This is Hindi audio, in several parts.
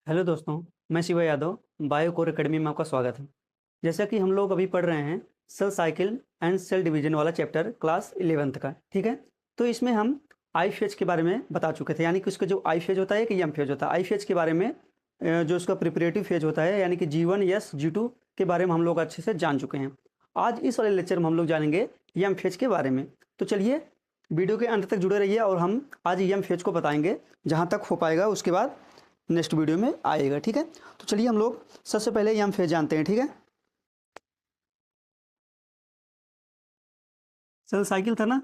हेलो दोस्तों, मैं Shiva Yadav. Bio corps academy में आपका स्वागत है। जैसा कि हम लोग अभी पढ़ रहे हैं cell cycle and cell division वाला चैप्टर क्लास 11th का, ठीक है। तो इसमें हम आई फेज के बारे में बता चुके थे, यानी कि उसका जो आई फेज होता है कि एम फेज होता है। आई फेज के बारे में जो उसका प्रिपरेटिव फेज होता है, यानी कि G1 यस G2 के बारे में हम लोग अच्छे से जान चुके हैं। आज इस वाले लेक्चर में हम लोग जानेंगे एम फेज के बारे में। तो चलिए वीडियो के अंत तक जुड़े रहिए और हम आज एम फेज को बताएंगे, जहाँ तक हो पाएगा उसके बाद नेक्स्ट वीडियो में आएगा, ठीक है। तो चलिए हम लोग सबसे पहले एम फेज जानते हैं, ठीक है। सेल साइकिल था ना,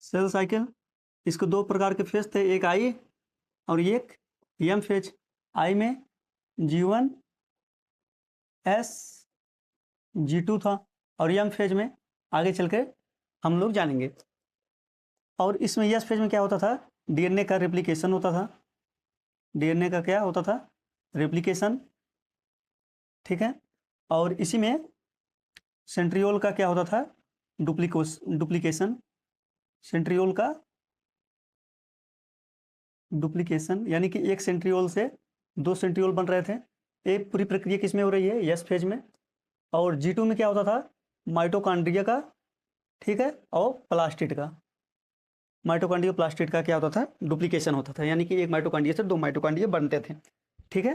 सेल साइकिल, इसको दो प्रकार के फेज थे, एक आई और एक एम फेज। आई में G1 S G2 था और एम फेज में आगे चल के हम लोग जानेंगे। और इसमें यस फेज में क्या होता था, डीएनए का रेप्लिकेशन होता था। डीएनए का क्या होता था, रेप्लिकेशन, ठीक है। और इसी में सेंट्रियोल का क्या होता था, डुप्लीकेशन। सेंट्रियोल का डुप्लीकेशन, यानी कि एक सेंट्रियोल से दो सेंट्रियोल बन रहे थे। ये पूरी प्रक्रिया किस में हो रही है, यस फेज में। और G2 में क्या होता था, माइटोकॉन्ड्रिया का, ठीक है, और प्लास्टिड का। माइटोकॉन्ड्रिया प्लास्टिड का क्या होता था, डुप्लीकेशन होता था, यानी कि एक माइटोकॉन्ड्रिया से दो माइटोकॉन्ड्रिया बनते थे, ठीक है।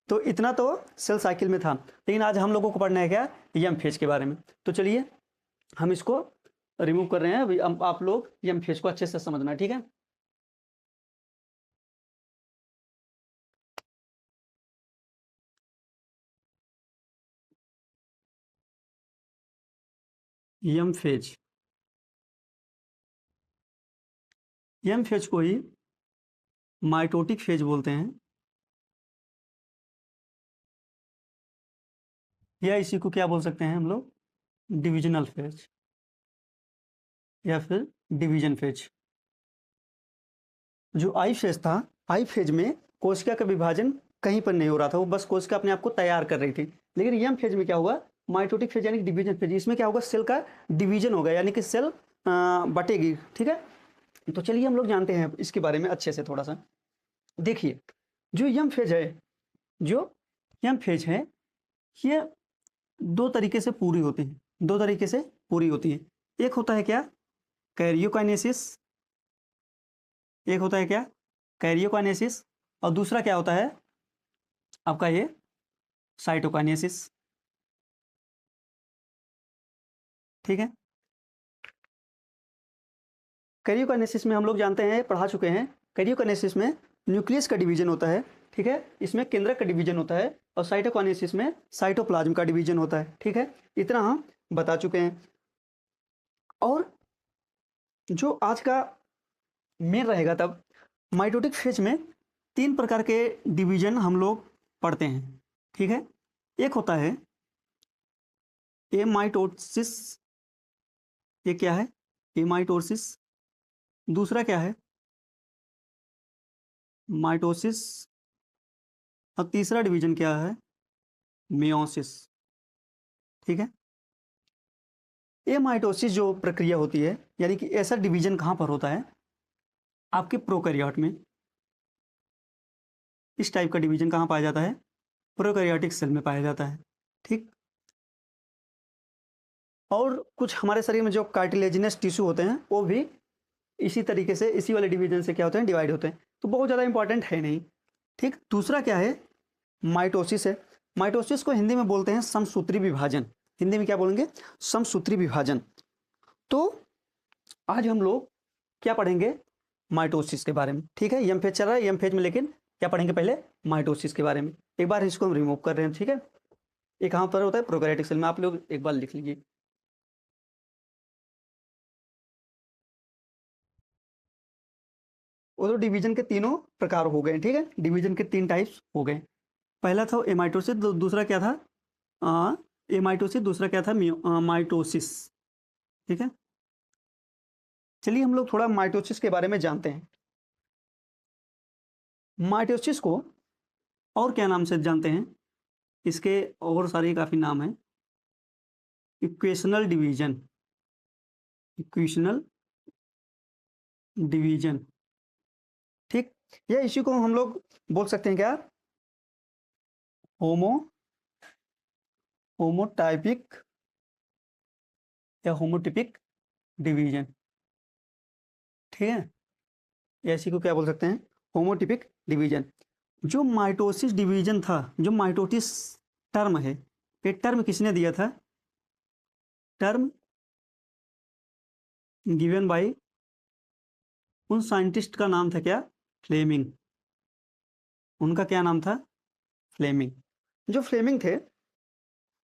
तो इतना तो सेल साइकिल में था, लेकिन आज हम लोगों को पढ़ना है क्या, एम फेज के बारे में। तो चलिए हम इसको रिमूव कर रहे हैं। अभी आप लोग एम फेज को अच्छे से समझना, ठीक है। एम फेज, एम फेज को ही माइटोटिक फेज बोलते हैं, या इसी को क्या बोल सकते हैं हम लोग, डिविजनल फेज या फिर डिवीजन फेज। जो आई फेज था, आई फेज में कोशिका का विभाजन कहीं पर नहीं हो रहा था, वो बस कोशिका अपने आप को तैयार कर रही थी। लेकिन एम फेज में क्या हुआ, माइटोटिक फेज यानी कि डिवीजन फेज, इसमें क्या होगा, सेल का डिवीजन होगा, यानी कि सेल बटेगी, ठीक है। तो चलिए हम लोग जानते हैं इसके बारे में अच्छे से थोड़ा सा। देखिए, जो यम फेज है, जो यम फेज है, ये दो तरीके से पूरी होती है, दो तरीके से पूरी होती है। एक होता है क्या, कैरियोकाइनेसिस। एक होता है क्या, कैरियोकाइनेसिस। और दूसरा क्या होता है आपका ये साइटोकाइनेसिस, ठीक है। कैरियोकाइनेसिस में हम लोग जानते हैं, पढ़ा चुके हैं। कैरियोकाइनेसिस में न्यूक्लियस का डिवीजन होता है, ठीक है। इसमें केंद्रक का डिवीजन होता है। और साइटोकाइनेसिस में साइटोप्लाज्म का डिवीजन होता है, ठीक है। इतना हम बता चुके हैं। और जो आज का मेन रहेगा, तब माइटोटिक फेज में तीन प्रकार के डिवीजन हम लोग पढ़ते हैं, ठीक है। एक होता है एमाइटोसिस, ये क्या है, एमाइटोसिस। दूसरा क्या है, माइटोसिस। और तीसरा डिवीजन क्या है, मियोसिस, ठीक है। एमाइटोसिस जो प्रक्रिया होती है, यानी कि ऐसा डिवीजन कहाँ पर होता है, आपके प्रोकैरियोट में। इस टाइप का डिवीजन कहाँ पाया जाता है, प्रोकैरियोटिक सेल में पाया जाता है, ठीक। और कुछ हमारे शरीर में जो कार्टिलेजिनस टिश्यू होते हैं, वो भी इसी तरीके से, इसी वाले डिवीजन से क्या होते हैं, डिवाइड होते हैं। तो बहुत ज़्यादा इंपॉर्टेंट है नहीं, ठीक। दूसरा क्या है, माइटोसिस है। माइटोसिस को हिंदी में बोलते हैं समसूत्री विभाजन। हिंदी में क्या बोलेंगे, समसूत्री विभाजन। तो आज हम लोग क्या पढ़ेंगे, माइटोसिस के बारे में, ठीक है। एम फेज चल रहा है, एम फेज में लेकिन क्या पढ़ेंगे, पहले माइटोसिस के बारे में। एक बार इसको हम रिमूव कर रहे हैं, ठीक है। ये कहाँ पर होता है, प्रोकैरियोटिक सेल में। आप लोग एक बार लिख लीजिए। वो तो डिवीजन के तीनों प्रकार हो गए, ठीक है। डिवीजन के तीन टाइप्स हो गए। पहला था एमाइटोसिस, दूसरा क्या था, एमाइटोसिस। दूसरा क्या था, माइटोसिस, ठीक है। चलिए हम लोग थोड़ा माइटोसिस के बारे में जानते हैं। माइटोसिस को और क्या नाम से जानते हैं, इसके और सारे काफ़ी नाम हैं। इक्वेशनल डिवीजन, इक्वेशनल डिवीजन, ठीक। या इसी को हम लोग बोल सकते हैं क्या, होमो होमोटाइपिक या होमोटिपिक डिवीजन। ठीक है, या इसी को क्या बोल सकते हैं, होमोटिपिक डिवीजन। जो माइटोसिस डिवीजन था, जो माइटोसिस टर्म है, ये टर्म किसने दिया था, टर्म गिवन बाय, उन साइंटिस्ट का नाम था क्या, फ्लेमिंग। उनका क्या नाम था, फ्लेमिंग। जो फ्लेमिंग थे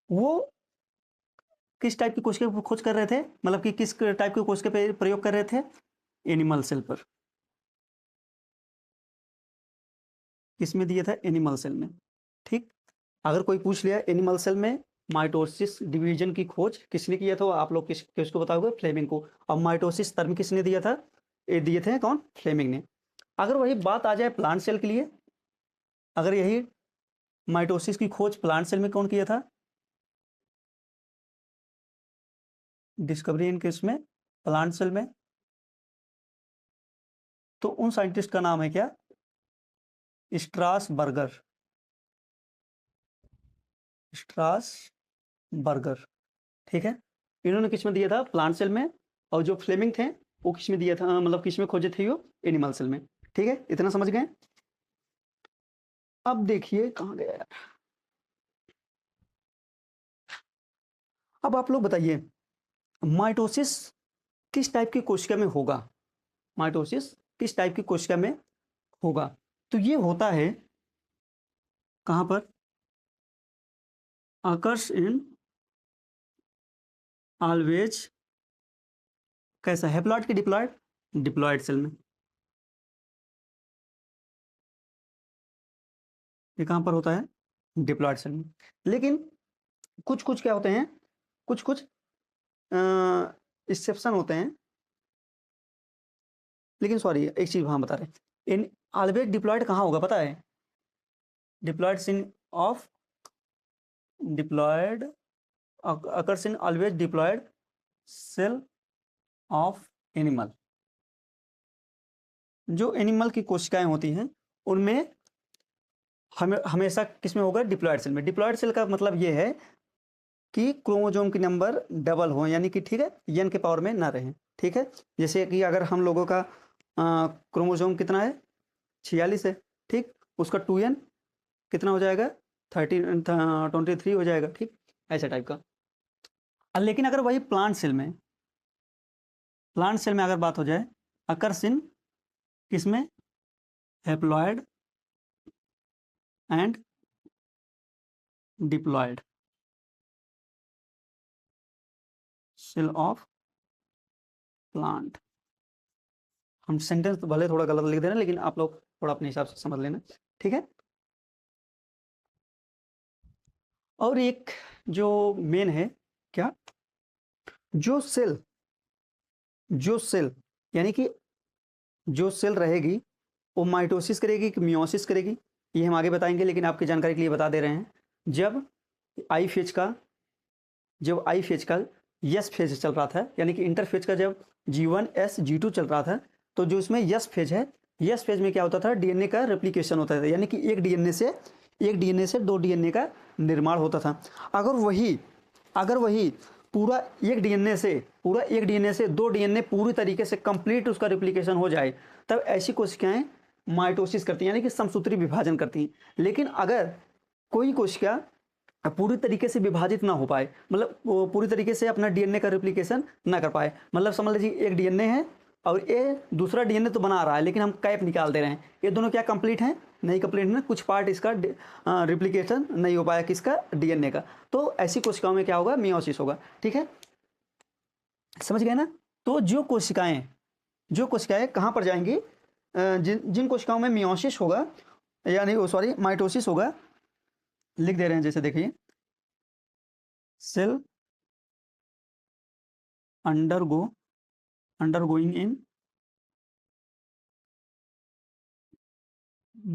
वो किस टाइप की कोशिका पर खोज कर रहे थे, मतलब कि किस टाइप की कोशिका पे प्रयोग कर रहे थे, एनिमल सेल पर। किसमें दिया था, एनिमल सेल में। ठीक, अगर कोई पूछ लिया एनिमल सेल में माइटोसिस डिवीजन की खोज किसने किया था, आप लोग किसको बताओगे, फ्लेमिंग को। अब माइटोसिस टर्म किसने दिया था, ये दिए थे कौन, फ्लेमिंग ने। अगर वही बात आ जाए प्लांट सेल के लिए, अगर यही माइटोसिस की खोज प्लांट सेल में कौन किया था, डिस्कवरी इन किस में, प्लांट सेल में, तो उन साइंटिस्ट का नाम है क्या, स्ट्रासबर्गर। स्ट्रासबर्गर। ठीक है, इन्होंने किस में दिया था, प्लांट सेल में। और जो फ्लेमिंग थे वो किस में दिया था, मतलब किस में खोजे थे वो, एनिमल सेल में। ठीक है, इतना समझ गए। अब देखिए कहाँ गया यार, अब आप लोग बताइए माइटोसिस किस टाइप की कोशिका में होगा, माइटोसिस किस टाइप की कोशिका में होगा। तो ये होता है कहाँ पर, अकर्स इन ऑलवेज, कैसा, हैप्लॉइड की डिप्लॉइड, डिप्लॉइड सेल में। ये कहाँ पर होता है, डिप्लॉइड सेल में। लेकिन कुछ कुछ क्या होते हैं, कुछ कुछ एक्सेप्शन होते हैं। लेकिन सॉरी, एक चीज वहां बता रहे हैं, इन ऑलवेज डिप्लॉयड कहाँ होगा पता है, diploid seen of, diploid occurs in always diploid cell of animal. जो एनिमल की कोशिकाएं होती हैं उनमें हमेशा किसमें होगा, डिप्लॉयड सेल में। डिप्लॉयड सेल का मतलब ये है कि क्रोमोसोम की नंबर डबल हो, यानी कि ठीक है, एन के पावर में ना रहे। ठीक है, जैसे कि अगर हम लोगों का क्रोमोसोम कितना है, 46 है। ठीक, उसका 2n कितना हो जाएगा, 23 हो जाएगा। ठीक, ऐसा टाइप का। लेकिन अगर वही प्लांट सेल में अगर बात हो जाए, अकर्सिन किसमें, haploid and diploid cell of plant. हम सेंटेंस तो भले थोड़ा गलत लिख दे रहे हैं, लेकिन आप लोग थोड़ा अपने हिसाब से समझ लेना। ठीक है, और एक जो मेन है क्या, जो सेल, जो सेल यानी कि जो सेल रहेगी वो माइटोसिस करेगी कि मियोसिस करेगी, ये हम आगे बताएंगे, लेकिन आपकी जानकारी के लिए बता दे रहे हैं। जब आई फेज का जब आई फेज का यस फेज चल रहा था, यानी कि इंटर फेज का जब G1 S G2 चल रहा था, तो जो इसमें यस फेज है, यस फेज में क्या होता था, डीएनए का रेप्लिकेशन होता था, यानी कि एक डीएनए से दो डीएनए का निर्माण होता था। अगर वही पूरा एक डीएनए से दो डीएनए पूरी तरीके से कंप्लीट उसका रिप्लिकेशन हो जाए, तब ऐसी कोशिकाएं माइटोसिस करती हैं, यानी कि समसूत्री विभाजन करती हैं। लेकिन अगर कोई कोशिका पूरी तरीके से विभाजित ना हो पाए, मतलब वो पूरी तरीके से अपना डीएनए का रिप्लिकेशन ना कर पाए, मतलब समझ लीजिए एक डीएनए है और ये दूसरा डीएनए तो बना रहा है, लेकिन हम कैप निकाल दे रहे हैं, ये दोनों क्या कंप्लीट हैं, नहीं कंप्लीट है, कुछ पार्ट इसका रिप्लिकेशन नहीं हो पाया किसका, डीएनए का। तो ऐसी कोशिकाओं में क्या होगा, मियोसिस होगा। ठीक है, समझ गए ना। तो जो कोशिकाएं कहाँ पर जाएंगी, जिन जिन कोशिकाओं में मियोसिस होगा, यानी वो सॉरी माइटोसिस होगा, लिख दे रहे हैं, जैसे देखिए, सेल अंडरगोइंग इन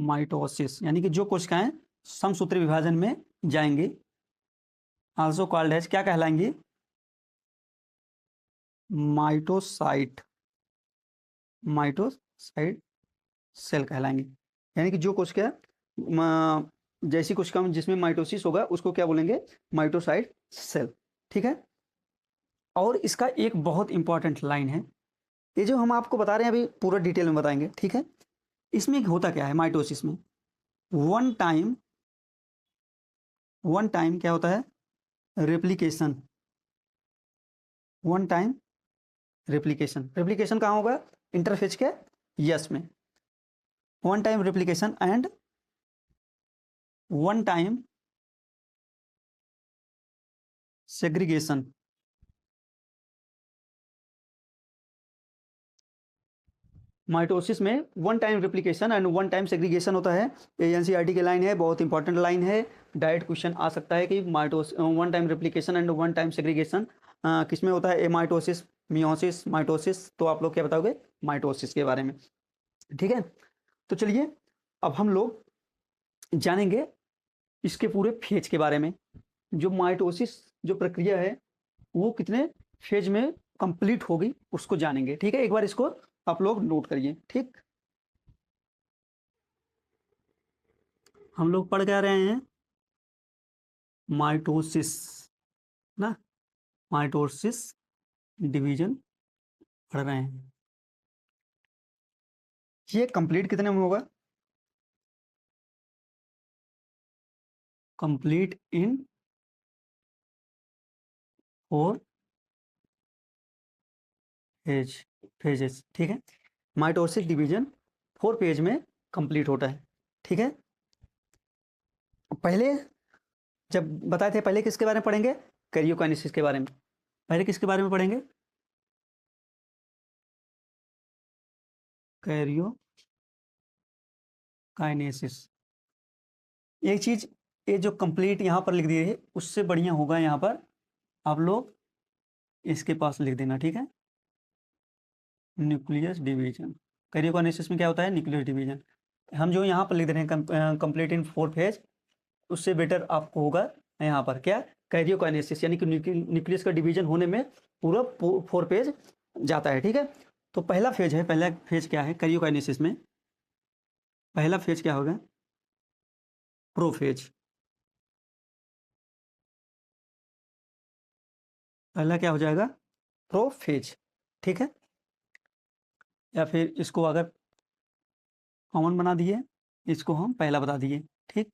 माइटोसिस, यानी कि जो कोशिकाएं समसूत्री विभाजन में जाएंगी, आल्सो कॉल्ड एज, क्या कहलाएंगी, माइटोसाइट। माइटोसाइट सेल कहलाएंगे। यानी कि जो कोशिका जैसी कोशिका में जिसमें माइटोसिस होगा उसको क्या बोलेंगे, माइटोसाइट सेल। ठीक है। और इसका एक बहुत इंपॉर्टेंट लाइन है, ये जो हम आपको बता रहे हैं अभी पूरा डिटेल में बताएंगे। ठीक है। इसमें होता क्या है माइटोसिस में, वन टाइम क्या होता है, रेप्लिकेशन। वन टाइम रेप्लिकेशन कहाँ होगा, इंटरफेज के यस में। One time replication and one time segregation. Mitosis में one time replication and one time segregation होता है। ये एनसीईआरटी की लाइन है, बहुत इंपॉर्टेंट लाइन है। डायरेक्ट क्वेश्चन आ सकता है कि one time replication and one time segregation किसमें होता है, एमाइटोसिस, मियोसिस, माइटोसिस। तो आप लोग क्या बताओगे, माइटोसिस के बारे में। ठीक है। तो चलिए अब हम लोग जानेंगे इसके पूरे फेज के बारे में। जो माइटोसिस जो प्रक्रिया है वो कितने फेज में कंप्लीट होगी उसको जानेंगे। ठीक है। एक बार इसको आप लोग नोट करिए। ठीक, हम लोग पढ़ क्या रहे हैं, माइटोसिस ना, माइटोसिस डिवीजन पढ़ रहे हैं। ये कंप्लीट कितने में होगा, कंप्लीट इन 4 फेजेस। ठीक है। माइटोसिस डिवीजन 4 फेज में कंप्लीट होता है। ठीक है। पहले जब बताए थे, पहले किसके बारे में पढ़ेंगे, कैरियोकाइनेसिस के बारे में। पहले किसके बारे में पढ़ेंगे, कैरियोकाइनेसिस। एक चीज, ये जो कंप्लीट यहाँ पर लिख दिए है उससे बढ़िया होगा यहाँ पर आप लोग इसके पास लिख देना। ठीक है। न्यूक्लियस डिवीजन, कैरियोकाइनेसिस में क्या होता है, न्यूक्लियस डिवीजन। हम जो यहाँ पर लिख दे रहे हैं कंप्लीट इन 4 फेज, उससे बेटर आपको होगा यहाँ पर क्या, कैरियोकाइनेसिस, यानी कि न्यूक्लियस का डिवीजन होने में पूरा 4 फेज जाता है। ठीक है। तो पहला फेज है, पहला फेज क्या है कैरियोकाइनेसिस में, पहला फेज क्या होगा, प्रोफेज। पहला क्या हो जाएगा, प्रोफेज। ठीक है। या फिर इसको अगर कॉमन बना दिए, इसको हम पहला बता दिए। ठीक,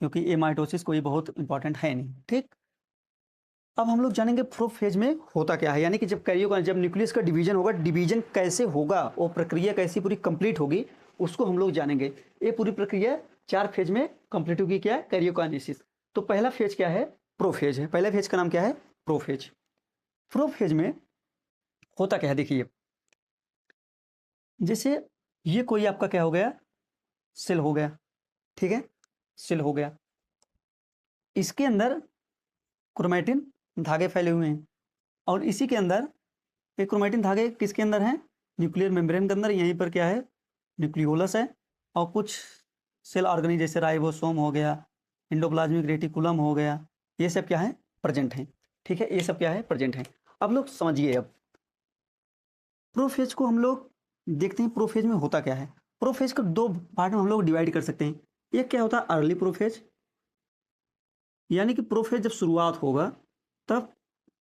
क्योंकि ये माइटोसिस कोई बहुत इंपॉर्टेंट है नहीं। ठीक। अब हम लोग जानेंगे प्रोफेज में होता क्या है, यानी कि जब न्यूक्लियस का डिवीजन होगा, डिवीजन कैसे होगा, वो प्रक्रिया कैसी पूरी कंप्लीट होगी उसको हम लोग जानेंगे। ये पूरी प्रक्रिया 4 फेज में कंप्लीट होगी, क्या है, कैरियोकाइनेसिस। तो पहला फेज क्या है, प्रोफेज है। पहला फेज का नाम क्या है, प्रोफेज। प्रोफेज में होता क्या है, देखिए जैसे ये कोई आपका क्या हो गया, सेल हो गया। ठीक है, सेल हो गया, इसके अंदर क्रोमैटिन धागे फैले हुए हैं, और इसी के अंदर ये क्रोमैटिन धागे किसके अंदर हैं, न्यूक्लियर मेम्ब्रेन के अंदर। यहीं पर क्या है, न्यूक्लियोलस है, और कुछ सेल ऑर्गेनी जैसे राइबोसोम हो गया, एंडोप्लाज्मिक रेटिकुलम हो गया, ये सब क्या है, प्रेजेंट हैं। ठीक है, ये सब क्या है, प्रेजेंट हैं। अब लोग समझिए, अब प्रोफेज को हम लोग देखते हैं, प्रोफेज में होता क्या है। प्रोफेज को 2 पार्ट में हम लोग डिवाइड कर सकते हैं। एक क्या होता है, अर्ली प्रोफेज, यानी कि प्रोफेज जब शुरुआत होगा तब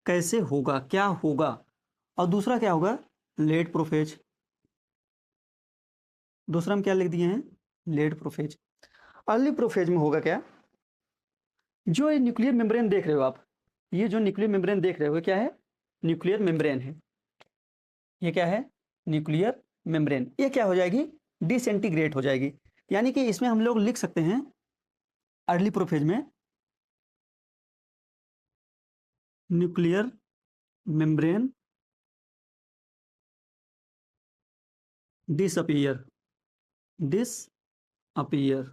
कैसे होगा, क्या होगा। और दूसरा क्या होगा, लेट प्रोफेज। दूसरा हम क्या लिख दिए हैं, लेट प्रोफेज। अर्ली प्रोफेज में होगा क्या, जो ये न्यूक्लियर मेम्ब्रेन देख रहे हो आप, ये जो न्यूक्लियर मेम्ब्रेन देख रहे हो क्या है, न्यूक्लियर मेम्ब्रेन है। ये क्या है, न्यूक्लियर मेम्ब्रेन। ये क्या हो जाएगी, डिसइंटीग्रेट हो जाएगी। यानी कि इसमें हम लोग लिख सकते हैं अर्ली प्रोफेज में न्यूक्लियर मेम्ब्रेन डिसअपीयर, डिसअपीयर,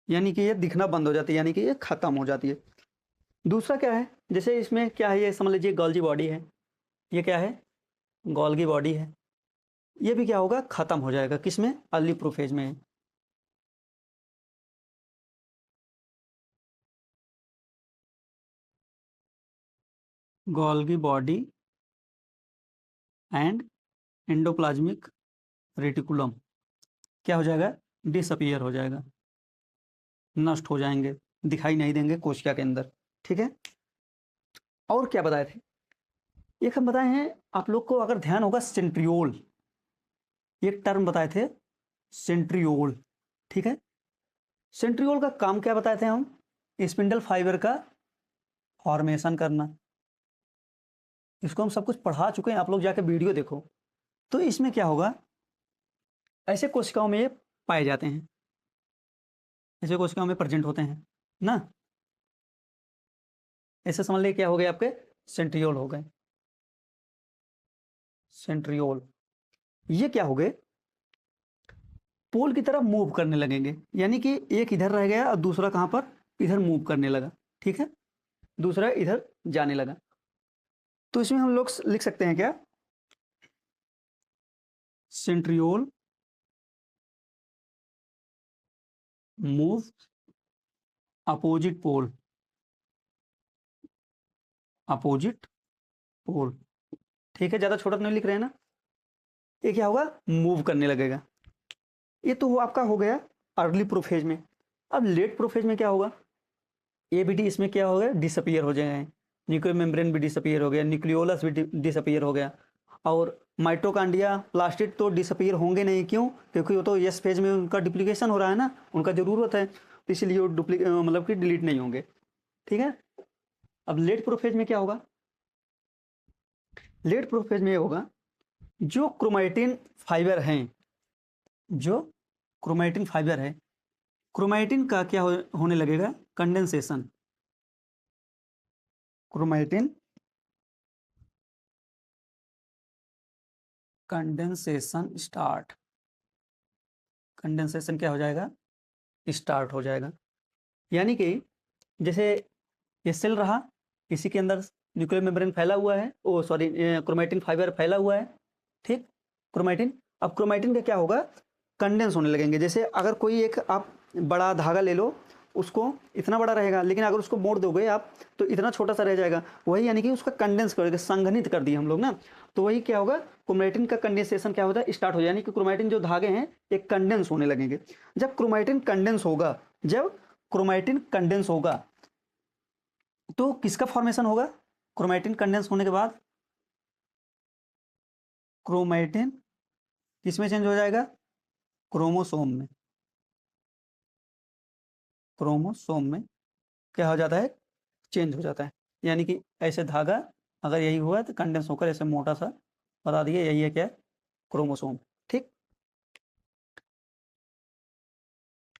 यानी कि ये दिखना बंद हो जाती है, यानी कि ये खत्म हो जाती है। दूसरा क्या है, जैसे इसमें क्या है, ये समझ लीजिए गोल्गी बॉडी है, ये क्या है, गोल्गी बॉडी है, ये भी क्या होगा, खत्म हो जाएगा, किसमें, अर्ली प्रोफेज में है। Golgi body and endoplasmic reticulum क्या हो जाएगा, डिसअपियर हो जाएगा, नष्ट हो जाएंगे, दिखाई नहीं देंगे कोशिका के अंदर। ठीक है, और क्या बताए थे, एक हम बताए हैं आप लोग को, अगर ध्यान होगा, सेंट्रियोल, एक टर्म बताए थे, सेंट्रियोल। ठीक है, सेंट्रियोल का काम क्या बताए थे हम, स्पिंडल फाइबर का फॉर्मेशन करना। इसको हम सब कुछ पढ़ा चुके हैं, आप लोग जाके वीडियो देखो। तो इसमें क्या होगा, ऐसे कोशिकाओं में ये पाए जाते हैं, ऐसे कोशिकाओं में प्रेजेंट होते हैं ना। ऐसे समझ लिए क्या हो गए आपके, सेंट्रियोल हो गए, सेंट्रियोल। ये क्या हो गए, पोल की तरफ मूव करने लगेंगे, यानी कि एक इधर रह गया और दूसरा कहां पर, इधर मूव करने लगा। ठीक है, दूसरा इधर जाने लगा। तो इसमें हम लोग लिख सकते हैं क्या, centriole move opposite pole, opposite pole. ठीक है, ज्यादा छोटा तो नहीं लिख रहे हैं ना। ये क्या होगा, मूव करने लगेगा। ये तो आपका हो गया अर्ली प्रोफेज में। अब लेट प्रोफेज में क्या होगा, ये भी इसमें क्या होगा, डिसअपियर हो जाएंगे, न्यूक्लियर मेम्ब्रेन भी डिसअपियर हो गया, न्यूक्लियोलस भी डिसअपियर हो गया, और माइटोकांड्रिया प्लास्टिड तो डिसअपियर होंगे नहीं। क्यों, क्योंकि वो तो एस फेज में उनका डुप्लीकेशन हो रहा है ना, उनका जरूरत है, तो इसलिए वो मतलब कि डिलीट नहीं होंगे। ठीक है, अब लेट प्रोफेज में क्या होगा, लेट प्रोफेज में ये होगा, जो क्रोमैटिन फाइबर हैं, जो क्रोमैटिन फाइबर है, क्रोमैटिन का क्या होने लगेगा, condensation, chromatin condensation start, condensation क्या हो जाएगा, स्टार्ट हो जाएगा। यानी कि जैसे ये सेल रहा, इसी के अंदर न्यूक्लियर मेम्ब्रेन फैला हुआ है, ओ सॉरी, क्रोमैटिन फाइबर फैला हुआ है। ठीक, क्रोमैटिन, अब क्रोमैटिन का क्या होगा, कंडेंस होने लगेंगे। जैसे अगर कोई एक आप बड़ा धागा ले लो, उसको इतना बड़ा रहेगा, लेकिन अगर उसको मोड़ दोगे आप तो इतना छोटा सा रह जाएगा। वही यानी कि उसका कंडेंस करके संघनित कर दिए हम लोग ना। तो वही क्या होगा, क्रोमैटिन का कंडेंसेशन क्या होता है, स्टार्ट हो जाए, यानी कि क्रोमैटिन जो धागे हैं एक कंडेंस होने लगेंगे। जब क्रोमैटिन कंडेंस होगा, जब क्रोमैटिन कंडेंस होगा तो किसका फॉर्मेशन होगा, क्रोमैटिन कंडेंस होने के बाद क्रोमैटिन किसमें चेंज हो जाएगा, क्रोमोसोम में, क्रोमोसोम में क्या हो जाता है, चेंज हो जाता है। यानी कि ऐसे धागा अगर यही हुआ तो कंडेंस होकर ऐसे मोटा सा, बता दिए यही है क्या, क्रोमोसोम। ठीक,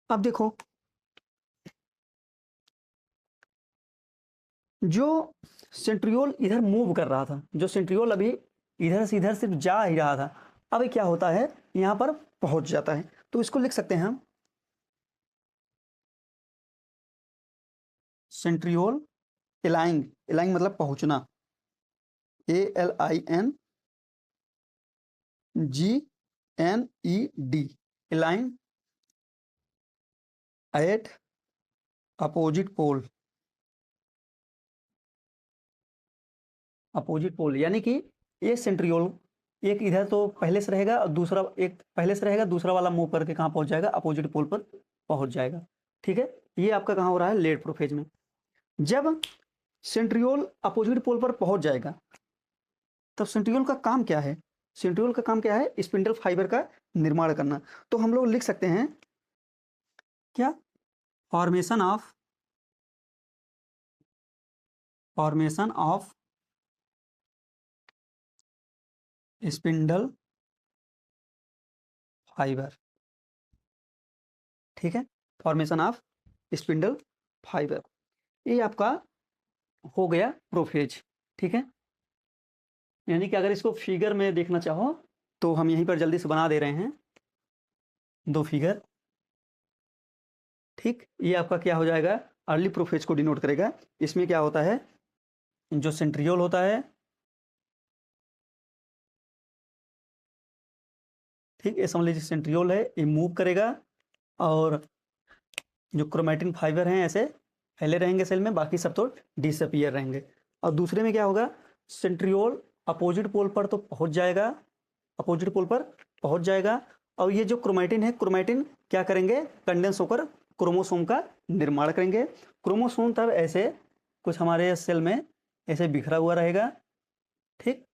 अब देखो, जो सेंट्रियोल इधर मूव कर रहा था, जो सेंट्रियोल अभी इधर से इधर सिर्फ जा ही रहा था, अब क्या होता है, यहां पर पहुंच जाता है। तो इसको लिख सकते हैं हम, सेंट्रियोल एलाइंग, एलाइंग मतलब पहुंचना, ALINGNED, aligning at opposite pole, opposite pole, यानी कि ये सेंट्रियोल एक इधर तो पहले से रहेगा और दूसरा एक पहले से रहेगा, दूसरा वाला मूव करके कहाँ पहुंच जाएगा, अपोजिट पोल पर पहुंच जाएगा। ठीक है, ये आपका कहाँ हो रहा है, लेट प्रोफेज में। जब सेंट्रियोल अपोजिट पोल पर पहुंच जाएगा, तब सेंट्रियोल का काम क्या है, सेंट्रियोल का काम क्या है, स्पिंडल फाइबर का निर्माण करना। तो हम लोग लिख सकते हैं क्या, formation of, formation of spindle fibre. ठीक है, फॉर्मेशन ऑफ स्पिंडल फाइबर, ये आपका हो गया प्रोफेज। ठीक है, यानी कि अगर इसको फिगर में देखना चाहो तो हम यहीं पर जल्दी से बना दे रहे हैं, दो फिगर। ठीक, ये आपका क्या हो जाएगा, अर्ली प्रोफेज को डिनोट करेगा। इसमें क्या होता है, जो सेंट्रियोल होता है, ठीक, ये समझ लीजिए सेंट्रियोल है, ये मूव करेगा, और जो क्रोमैटिन फाइबर हैं ऐसे फैले रहेंगे सेल में, बाकी सब तो डिसअपियर रहेंगे। और दूसरे में क्या होगा, सेंट्रियोल अपोजिट पोल पर तो पहुंच जाएगा, अपोजिट पोल पर पहुंच जाएगा और ये जो क्रोमैटिन है, क्रोमैटिन क्या करेंगे, कंडेंस होकर क्रोमोसोम का निर्माण करेंगे। क्रोमोसोम तब ऐसे कुछ हमारे सेल में ऐसे बिखरा हुआ रहेगा, ठीक।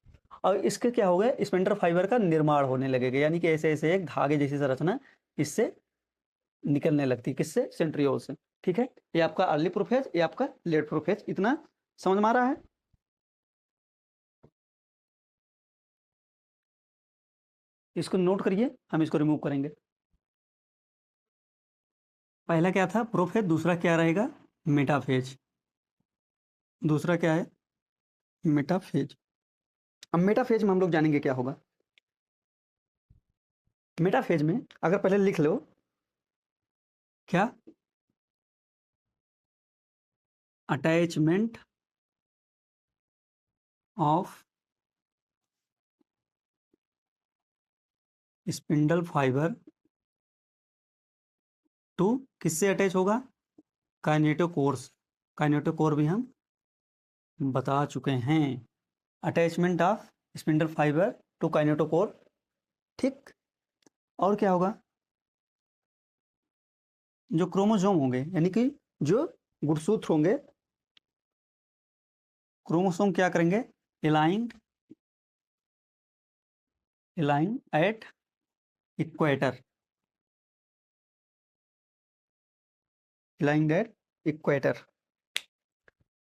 और इसके क्या होगा, स्पिंडल फाइबर का निर्माण होने लगेगा, यानी कि ऐसे ऐसे एक धागे जैसी संरचना इससे निकलने लगती है, किससे, सेंट्रियोल से, ठीक है। ये आपका अर्ली प्रोफेज, ये आपका लेट प्रोफेज, इतना समझ में आ रहा है। इसको नोट करिए, हम इसको रिमूव करेंगे। पहला क्या था, प्रोफेज, दूसरा क्या रहेगा, मेटाफेज, दूसरा क्या है, मेटाफेज। अब मेटाफेज में हम लोग जानेंगे क्या होगा। मेटाफेज में अगर पहले लिख लो, क्या, attachment of spindle fibre to, किससे अटैच होगा, काइनेटोकोर्स, काइनेटोकोर भी हम बता चुके हैं, attachment of spindle fibre to kinetochore, ठीक। और क्या होगा, जो क्रोमोसोम होंगे, यानी कि जो गुणसूत्र होंगे, क्रोमोसोम क्या करेंगे, aligned, align at equator, aligned at equator.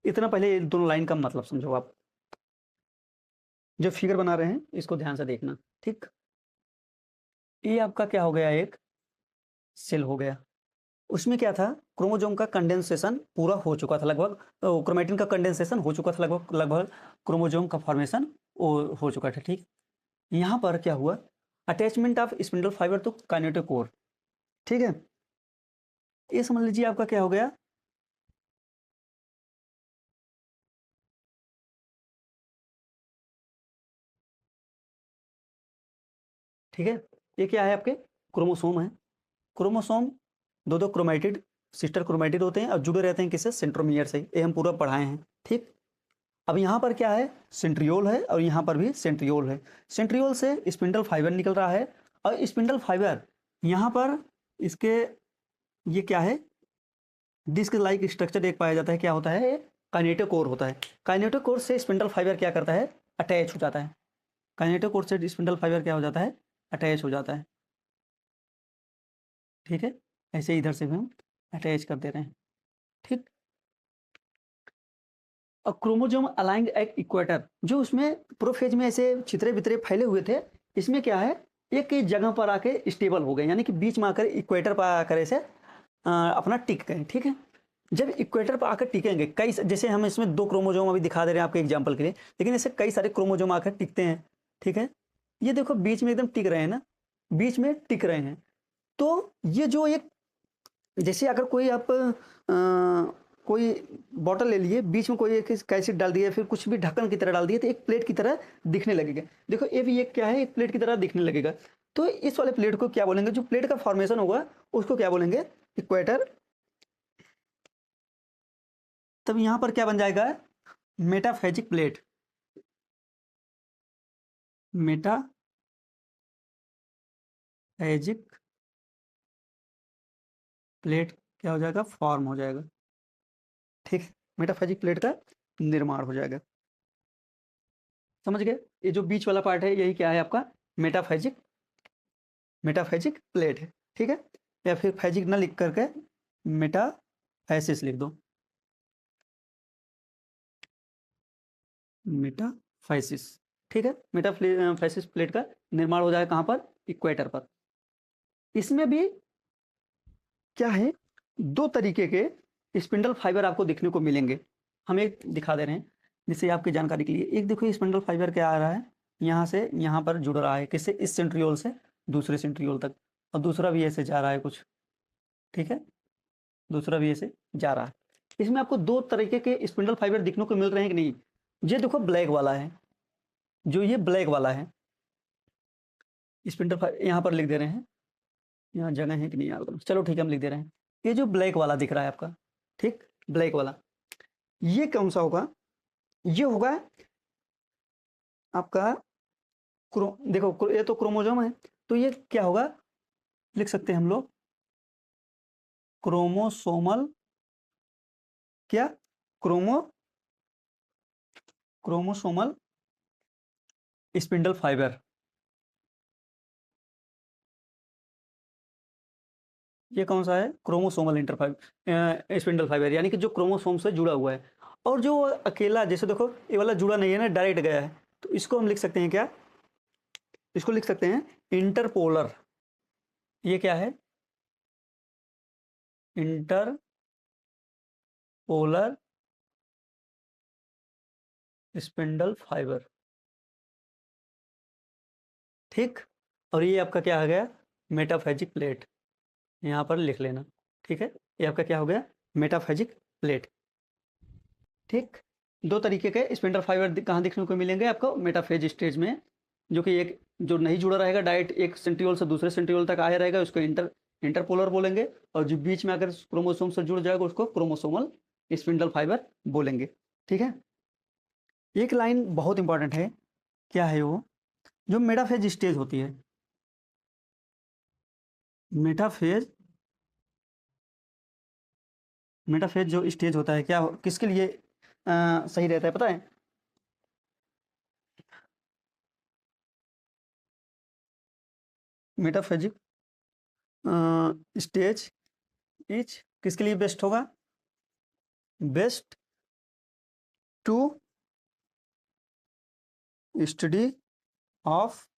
इतना पहले दोनों लाइन का मतलब समझो आप। जो फिगर बना रहे हैं इसको ध्यान से देखना, ठीक। ये आपका क्या हो गया, एक सेल हो गया, उसमें क्या था, क्रोमोसोम का कंडेंसेशन पूरा हो चुका था लगभग, क्रोमैटिन का कंडेंसेशन हो चुका था लगभग लगभग, क्रोमोसोम का फॉर्मेशन हो चुका था, ठीक। यहाँ पर क्या हुआ, attachment of spindle fibre to kinetochore, ठीक है। ये समझ लीजिए आपका क्या हो गया, ठीक है। ये क्या है, आपके क्रोमोसोम है। क्रोमोसोम दो दो क्रोमैटिड, सिस्टर क्रोमैटिड होते हैं और जुड़े रहते हैं किससे, सेंट्रोमियर से, ये हम पूरा पढ़ाए हैं, ठीक। अब यहाँ पर क्या है, सेंट्रियोल है और यहाँ पर भी सेंट्रियोल है। सेंट्रियोल से स्पिंडल फाइबर निकल रहा है और स्पिंडल फाइबर यहाँ पर इसके, ये क्या है, डिस्क लाइक स्ट्रक्चर एक पाया जाता है, क्या होता है, काइनेटोकोर होता है। काइनेटोकोर से स्पिंडल फाइबर क्या करता है, अटैच हो जाता है। काइनेटोकोर से स्पिंडल फाइबर क्या हो जाता है, अटैच हो जाता है, ठीक है। ऐसे इधर से भी हम अटैच कर दे रहे हैं, ठीक। और क्रोमोसोम अलाइंड एट इक्वेटर, जो उसमें प्रोफेज में ऐसे छितरे बितरे फैले हुए थे, इसमें क्या है, एक ही जगह पर आके स्टेबल हो गए, यानी कि बीच में आकर इक्वेटर पर आकर ऐसे अपना टिक गए, ठीक है। जब इक्वेटर पर आकर टिकेंगे, कई जैसे हम इसमें दो क्रोमोसोम अभी दिखा दे रहे हैं आपके एग्जाम्पल के लिए, लेकिन ऐसे कई सारे क्रोमोसोम आकर टिकते हैं, ठीक है। ये देखो बीच में एकदम टिक रहे हैं ना, बीच में टिक रहे हैं। तो ये जो एक, जैसे अगर कोई आप कोई बॉटल ले लिए, बीच में कोई एक कैसेट डाल दिया, फिर कुछ भी ढक्कन की तरह डाल दिया, तो एक प्लेट की तरह दिखने लगेगा। देखो ये भी एक क्या है, एक प्लेट की तरह दिखने लगेगा। तो इस वाले प्लेट को क्या बोलेंगे, जो प्लेट का फॉर्मेशन होगा उसको क्या बोलेंगे, इक्वेटर। तब यहाँ पर क्या बन जाएगा, मेटाफेजिक प्लेट, मेटाफेजिक प्लेट क्या हो जाएगा, फॉर्म हो जाएगा, ठीक। मेटाफेजिक प्लेट का निर्माण हो जाएगा, समझ गए। ये जो बीच वाला पार्ट है यही क्या है, आपका मेटाफेजिक, मेटाफेजिक प्लेट है, ठीक है। या फिर फेजिक ना लिख करके मेटाफेसिस लिख दो, मेटाफेसिस, ठीक है। मेटाफेसिस प्लेट का निर्माण हो जाएगा कहाँ पर, इक्वेटर पर। इसमें भी क्या है, दो तरीके के स्पिंडल फाइबर आपको देखने को मिलेंगे, हम एक दिखा दे रहे हैं जिससे आपकी जानकारी के लिए। एक देखो स्पिंडल फाइबर क्या आ रहा है, यहाँ से यहाँ पर जुड़ रहा है, किससे, इस सेंट्रियोल से दूसरे सेंट्रियोल तक, और दूसरा भी ऐसे जा रहा है कुछ, ठीक है, दूसरा भी ऐसे जा रहा है। इसमें आपको दो तरीके के स्पिंडल फाइबर दिखने को मिल रहे हैं कि नहीं। ये देखो ब्लैक वाला है, जो ये ब्लैक वाला है स्पिंडल फाइबर, यहाँ पर लिख दे रहे हैं, यहाँ जगह है कि नहीं यार, चलो ठीक है हम लिख दे रहे हैं। ये जो ब्लैक वाला दिख रहा है आपका, ठीक, ब्लैक वाला, ये कौन सा होगा, ये होगा आपका देखो ये तो क्रोमोसोम है, तो ये क्या होगा, लिख सकते हैं हम लोग क्रोमोसोमल, क्या, क्रोमोसोमल स्पिंडल फाइबर। ये कौन सा है, क्रोमोसोमल इंटरफाइबर स्पिंडल फाइबर, यानी कि जो क्रोमोसोम से जुड़ा हुआ है। और जो अकेला, जैसे देखो ये वाला जुड़ा नहीं है ना, डायरेक्ट गया है, तो इसको हम लिख सकते हैं क्या, इसको लिख सकते हैं इंटरपोलर। ये क्या है, इंटरपोलर स्पिंडल फाइबर। ठीक, और ये आपका क्या आ गया, मेटाफेजिक प्लेट, यहाँ पर लिख लेना। ठीक है, ये आपका क्या हो गया, मेटाफेजिक प्लेट। ठीक, दो तरीके के स्पिंडल फाइबर कहाँ देखने को मिलेंगे आपको, मेटाफेज स्टेज में, जो कि एक जो नहीं जुड़ा रहेगा डायरेक्ट एक सेंट्रियोल से दूसरे सेंट्रियोल तक आया रहेगा, उसको इंटरपोलर बोलेंगे, और जो बीच में अगर क्रोमोसोम से जुड़ जाएगा उसको क्रोमोसोमल स्पिंडल फाइबर बोलेंगे। ठीक है, एक लाइन बहुत इंपॉर्टेंट है, क्या है वो, जो मेटाफेज स्टेज होती है, मेटाफेज, मेटाफेज जो स्टेज होता है, क्या किसके लिए सही रहता है पता है, मेटाफेजिक स्टेज इज किसके लिए बेस्ट होगा, best to study of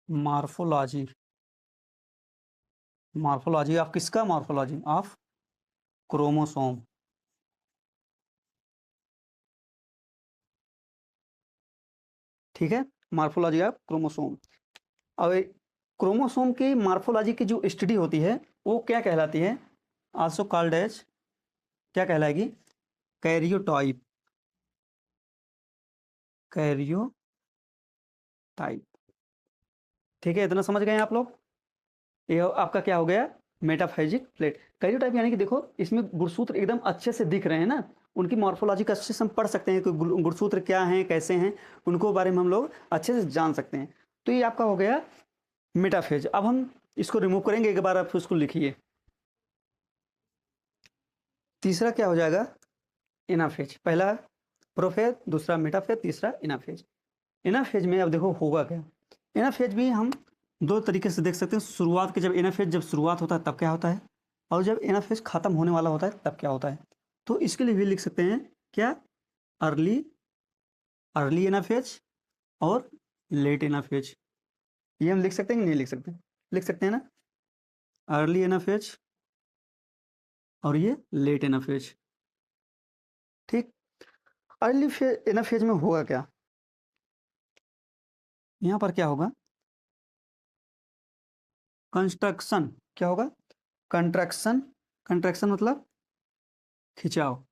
morphology, morphology of किसका, मॉर्फोलॉजी ऑफ क्रोमोसोम। ठीक है, मॉर्फोलॉजी ऑफ क्रोमोसोम। अब क्रोमोसोम की मॉर्फोलॉजी की जो स्टडी होती है वो क्या कहलाती है, आल्सो कॉल्ड एज, क्या कहलाएगी, कैरियोटाइप, कैरियोटाइप। ठीक है, इतना समझ गए आप लोग, ये आपका क्या हो गया, मेटाफेजिक प्लेट। कैरियोटाइप यानी कि देखो इसमें गुणसूत्र एकदम अच्छे से दिख रहे हैं ना, उनकी मॉर्फोलॉजी का अच्छे से हम पढ़ सकते हैं कि गुणसूत्र क्या हैं, कैसे हैं, उनको बारे में हम लोग अच्छे से जान सकते हैं। तो ये आपका हो गया मेटाफेज। अब हम इसको रिमूव करेंगे, एक बार आप उसको लिखिए, तीसरा क्या हो जाएगा, एनाफेज। पहला प्रोफेज, दूसरा मेटाफेज, तीसरा एनाफेज। एनाफेज में अब देखो होगा क्या, एनाफेज भी हम दो तरीके से देख सकते हैं, शुरुआत के, जब एनाफेज जब शुरुआत होता है तब क्या होता है, और जब एनाफेज खत्म होने वाला होता है तब क्या होता है। तो इसके लिए भी लिख सकते हैं क्या, अर्ली, अर्ली एनाफेज और लेट एनाफेज। ये हम लिख सकते हैं कि नहीं लिख सकते, लिख सकते हैं ना, अर्ली एनाफेज और ये लेट एनाफेज। ठीक, अर्ली एनाफेज में होगा क्या, यहाँ पर क्या होगा, कंस्ट्रक्शन, क्या होगा, कंट्रैक्शन, कंट्रैक्शन मतलब खिंचाव,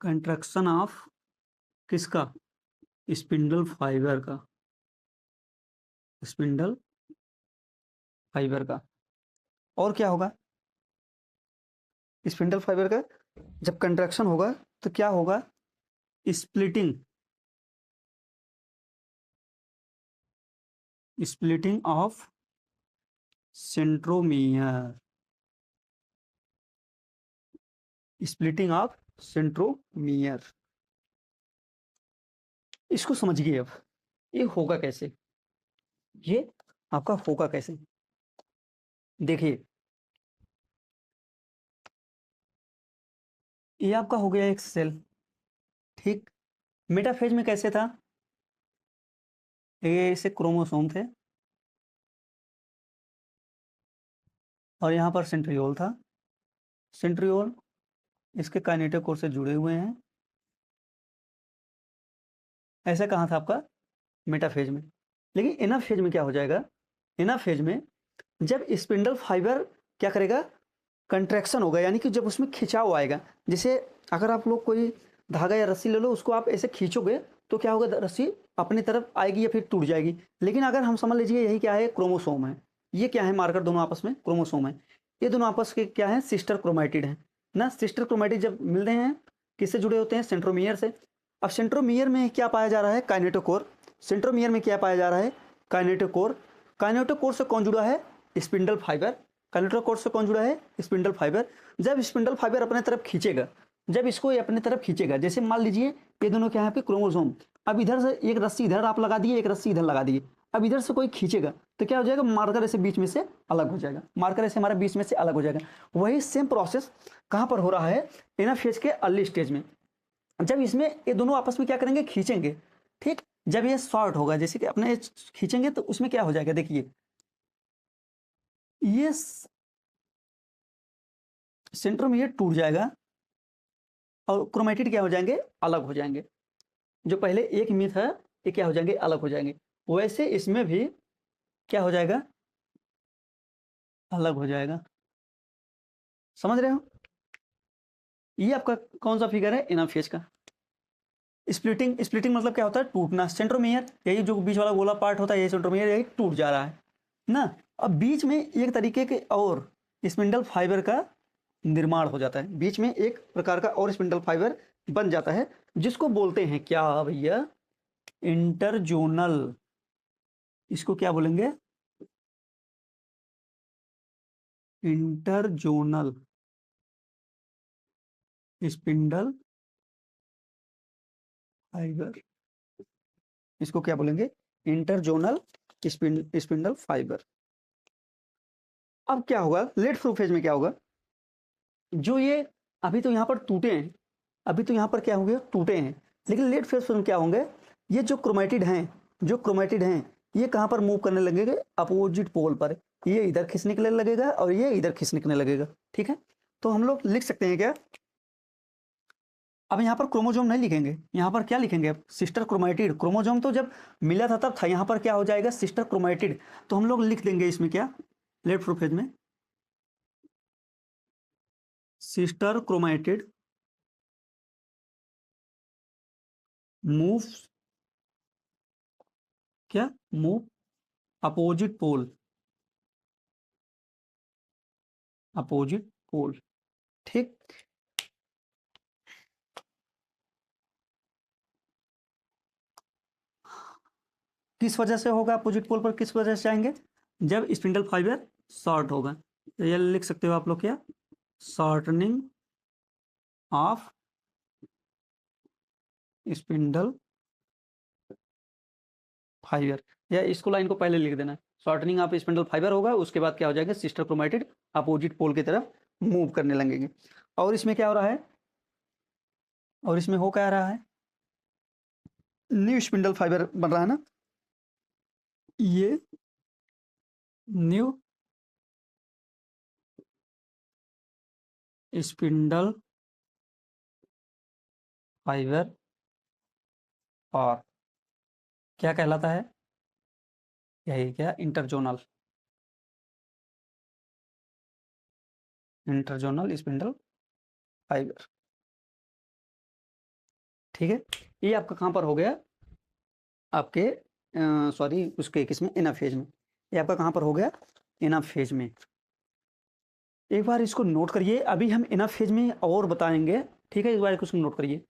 कंट्रैक्शन ऑफ किसका, स्पिंडल फाइबर का, स्पिंडल फाइबर का। और क्या होगा, स्पिंडल फाइबर का जब कंट्रैक्शन होगा तो क्या होगा, splitting, splitting of centromere, splitting of centromere. इसको समझिए अब, ये होगा कैसे, ये आपका होगा कैसे, देखिए ये आपका हो गया एक सेल। ठीक, मेटाफेज में कैसे था, ये ऐसे क्रोमोसोम थे और यहाँ पर सेंट्रियोल था, सेंट्रियोल इसके काइनेटोकोर से जुड़े हुए हैं, ऐसा कहाँ था आपका, मेटाफेज में। लेकिन एनाफेज में क्या हो जाएगा, एनाफेज में जब स्पिंडल फाइबर क्या करेगा, कंट्रैक्शन होगा, यानी कि जब उसमें खिंचाव आएगा, जैसे अगर आप लोग कोई धागा या रस्सी ले लो, उसको आप ऐसे खींचोगे तो क्या होगा, रस्सी अपनी तरफ आएगी या फिर टूट जाएगी। लेकिन अगर हम समझ लीजिए यही क्या है, क्रोमोसोम है, ये क्या है, मार्कर दोनों आपस में क्रोमोसोम है, ये दोनों आपस के क्या है, सिस्टर क्रोमैटिड है ना। सिस्टर क्रोमैटिड जब मिल रहे हैं किससे जुड़े होते हैं, सेंट्रोमियर से। अब सेंट्रोमियर में क्या पाया जा रहा है? काइनेटोकोर। सेंट्रोमियर में क्या पाया जा रहा है? काइनेटोकोर। काइनेटोकोर से कौन जुड़ा है? Spindle fibre. काइनेटोकोर से कौन जुड़ा है? Spindle fibre. जब स्पिंडल फाइबर अपने तरफ खींचेगा, जब इसको ये अपने तरफ खींचेगा, जैसे मान लीजिए ये दोनों क्या है आपके क्रोमोसोम, अब इधर से एक रस्सी इधर आप लगा दिए, एक रस्सी इधर लगा दिए, अब इधर से कोई खींचेगा तो क्या हो जाएगा? मार्कर ऐसे बीच में से अलग हो जाएगा, मार्कर ऐसे हमारे बीच में से अलग हो जाएगा। वही सेम प्रोसेस कहाँ पर हो रहा है? एनाफेज के अर्ली स्टेज में। जब इसमें ये दोनों आपस में क्या करेंगे? खींचेंगे, ठीक। जब ये शॉर्ट होगा, जैसे कि अपने खींचेंगे तो उसमें क्या हो जाएगा? देखिए ये सेंट्रोमियर टूट जाएगा और क्रोमेटिड क्या हो जाएंगे? अलग हो जाएंगे। जो पहले एक में था ये क्या हो जाएंगे? अलग हो जाएंगे। वैसे इसमें भी क्या हो जाएगा? अलग हो जाएगा। समझ रहे हो? ये आपका कौन सा फिगर है? एनाफेज का। स्प्लिटिंग, स्प्लिटिंग मतलब क्या होता है? टूटना। सेंट्रोमियर यही जो बीच वाला गोला पार्ट होता है, ये सेंट्रोमियर यही टूट जा रहा है ना। अब बीच में एक तरीके के और स्पिंडल फाइबर का निर्माण हो जाता है, बीच में एक प्रकार का और स्पिंडल फाइबर बन जाता है, जिसको बोलते हैं क्या भैया? इंटरजोनल। इसको क्या बोलेंगे? Interzonal spindle fibre. इसको क्या बोलेंगे? Interzonal spindle fibre. अब क्या होगा? लेट फ्रू फेज में क्या होगा? जो ये अभी तो यहाँ पर टूटे हैं, अभी तो यहाँ पर क्या होंगे? टूटे हैं, लेकिन लेट फेज में क्या होंगे? ये जो क्रोमेटिड हैं, जो क्रोमेटिड हैं, ये कहाँ पर मूव करने लगेंगे? अपोजिट पोल पर। ये इधर खिसकने लगेगा और ये इधर खिसकने लगेगा, ठीक है। तो हम लोग लिख सकते हैं क्या? अब यहाँ पर क्रोमोजोम नहीं लिखेंगे, यहाँ पर क्या लिखेंगे? अब सिस्टर क्रोमेटिड। क्रोमोजोम तो जब मिला था तब था, यहाँ पर क्या हो जाएगा? Sister chromatid. तो हम लोग लिख देंगे इसमें क्या? लेट फ्रू फेज में सिस्टर क्रोमेटिड मूव, क्या? Move opposite pole, opposite pole, ठीक। किस वजह से होगा अपोजिट पोल पर? किस वजह से जाएंगे? जब स्पिंडल फाइबर शॉर्ट होगा। तो ये लिख सकते हो आप लोग क्या? शॉर्टनिंग ऑफ स्पिंडल फाइबर, या इसको लाइन को पहले लिख देना। शॉर्टनिंग ऑफ स्पिंडल फाइबर होगा, उसके बाद क्या हो जाएगा? सिस्टर क्रोमेटिड अपोजिट पोल की तरफ मूव करने लगेंगे। और इसमें क्या हो रहा है? और इसमें हो क्या रहा है? न्यू स्पिंडल फाइबर बन रहा है ना। ये न्यू स्पिंडल फाइबर और क्या कहलाता है? यही क्या? इंटरजोनल, इंटरजोनल स्पिंडल फाइबर, ठीक है। ये आपका कहाँ पर हो गया? आपके सॉरी उसके किसमें? एनाफेज में। ये आपका कहाँ पर हो गया? एनाफेज में। एक बार इसको नोट करिए, अभी हम एनाफेज में और बताएंगे, ठीक है। एक बार इसको नोट करिए।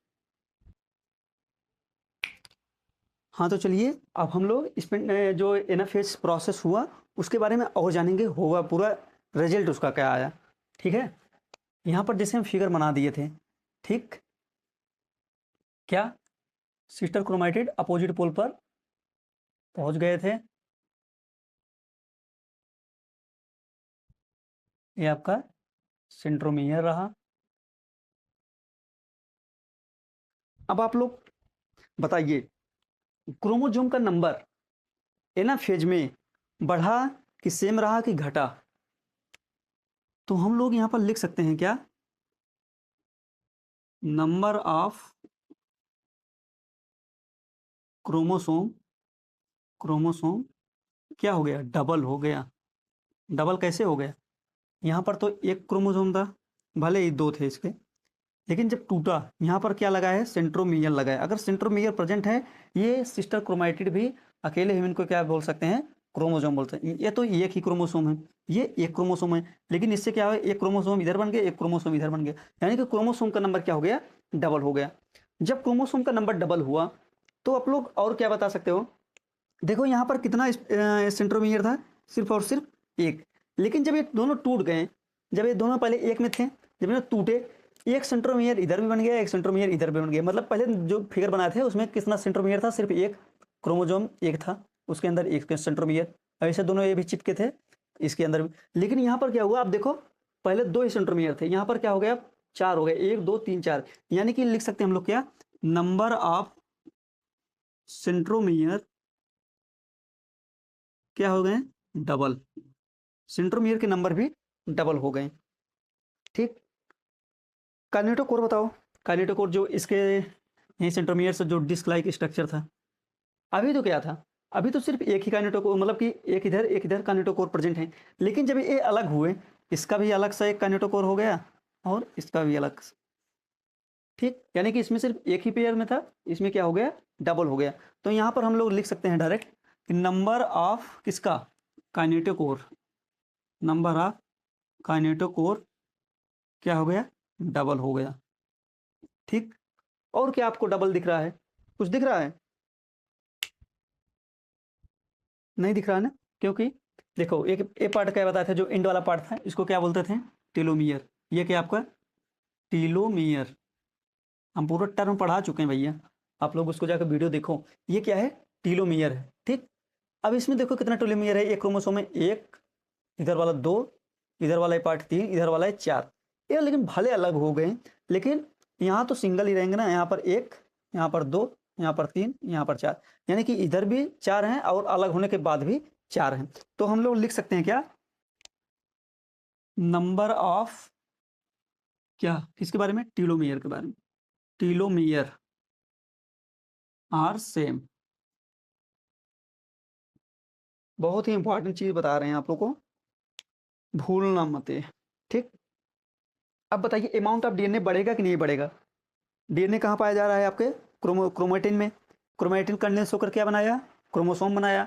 हाँ तो चलिए अब हम लोग इसमें जो एनाफेज प्रोसेस हुआ उसके बारे में और जानेंगे, होगा पूरा रिजल्ट उसका क्या आया, ठीक है। यहाँ पर जैसे हम फिगर बना दिए थे, ठीक, क्या? सिस्टर क्रोमेटिड अपोजिट पोल पर पहुंच गए थे। ये आपका सेंट्रोमियर रहा। अब आप लोग बताइए, क्रोमोसोम का नंबर एनाफेज में बढ़ा कि सेम रहा कि घटा? तो हम लोग यहाँ पर लिख सकते हैं क्या? नंबर ऑफ क्रोमोसोम, क्रोमोसोम क्या हो गया? डबल हो गया। डबल कैसे हो गया? यहाँ पर तो एक क्रोमोसोम था, भले ही दो थे इसके, लेकिन जब टूटा यहाँ पर क्या लगा है? सेंट्रोमियर लगा है। अगर सेंट्रोमियर प्रेजेंट है, ये सिस्टर क्रोमेटिड भी अकेले ही इनको क्या बोल सकते हैं? क्रोमोसोम बोलते हैं। ये तो एक ही क्रोमोसोम है, ये एक क्रोमोसोम है, लेकिन इससे क्या है? एक क्रोमोसोम इधर बन गया, एक क्रोमोसोम इधर बन गया, यानी कि क्रोमोसोम का नंबर क्या हो गया? डबल हो गया। जब क्रोमोसोम का नंबर डबल हुआ तो आप लोग और क्या बता सकते हो, देखो यहाँ पर कितना सेंट्रोमियर था, सिर्फ और सिर्फ एक। लेकिन जब ये दोनों टूट गए, जब ये दोनों पहले एक में थे, जब ये टूटे, एक सेंट्रोमियर इधर भी बन गया, एक सेंट्रोमियर इधर भी बन गया। मतलब पहले जो फिगर बनाए थे उसमें कितना सेंट्रोमियर था, सिर्फ एक क्रोमोजोम एक था, उसके अंदर एक सेंट्रोमियर, ऐसे दोनों ये भी चिपके थे इसके अंदर भी। लेकिन यहाँ पर क्या हुआ, आप देखो पहले 2 ही सेंट्रोमियर थे, यहाँ पर क्या हो गया, 4 हो गए, 1 2 3 4। यानी कि लिख सकते हैं हम लोग क्या, नंबर ऑफ सेंट्रोमियर क्या हो गए, डबल। सेंट्रोमियर के नंबर भी डबल हो गए। ठीक, काइनेटोकोर बताओ, काइनेटोकोर जो इसके यहीं सेंट्रोमियर से जो डिस्क लाइक स्ट्रक्चर था, अभी तो क्या था, अभी तो सिर्फ एक ही काइनेटोकोर, मतलब कि एक इधर काइनेटोकोर प्रेजेंट है। लेकिन जब ये अलग हुए, इसका भी अलग सा एक काइनेटोकोर हो गया और इसका भी अलग। ठीक, यानी कि इसमें सिर्फ एक ही पेयर में था, इसमें क्या हो गया, डबल हो गया। तो यहाँ पर हम लोग लिख सकते हैं डायरेक्ट कि नंबर ऑफ किसका, काइनेटोकोर, नंबर ऑफ काइनेटोकोर क्या हो गया, डबल हो गया। ठीक, और क्या आपको डबल दिख रहा है, कुछ दिख रहा है, नहीं दिख रहा है ना, क्योंकि देखो एक ए पार्ट क्या बताया था, जो एंड वाला पार्ट था इसको क्या बोलते थे, टेलोमियर। ये क्या आपका टेलोमियर, हम पूरा टर्म पढ़ा चुके हैं भैया, आप लोग उसको जाकर वीडियो देखो। ये क्या है, टेलोमियर है। ठीक, अब इसमें देखो कितना टेलोमियर है, एक क्रोमोसोम में एक, इधर वाला 2, इधर वाला पार्ट 3, इधर वाला है 4। ये लेकिन भले अलग हो गए, लेकिन यहाँ तो सिंगल ही रहेंगे ना, यहाँ पर 1, यहाँ पर 2, यहाँ पर 3, यहाँ पर 4। यानी कि इधर भी 4 हैं और अलग होने के बाद भी 4 हैं। तो हम लोग लिख सकते हैं क्या, नंबर ऑफ क्या, किसके बारे में, टेलोमियर के बारे में, टेलोमियर आर सेम। बहुत ही इंपॉर्टेंट चीज बता रहे हैं आप लोग को, भूलना मत है। ठीक, अब बताइए अमाउंट ऑफ डीएनए बढ़ेगा कि नहीं बढ़ेगा। डीएनए कहाँ पाया जा रहा है, आपके क्रोमेटिन में। क्रोमेटिन कंडेंस होकर क्या बनाया, क्रोमोसोम बनाया।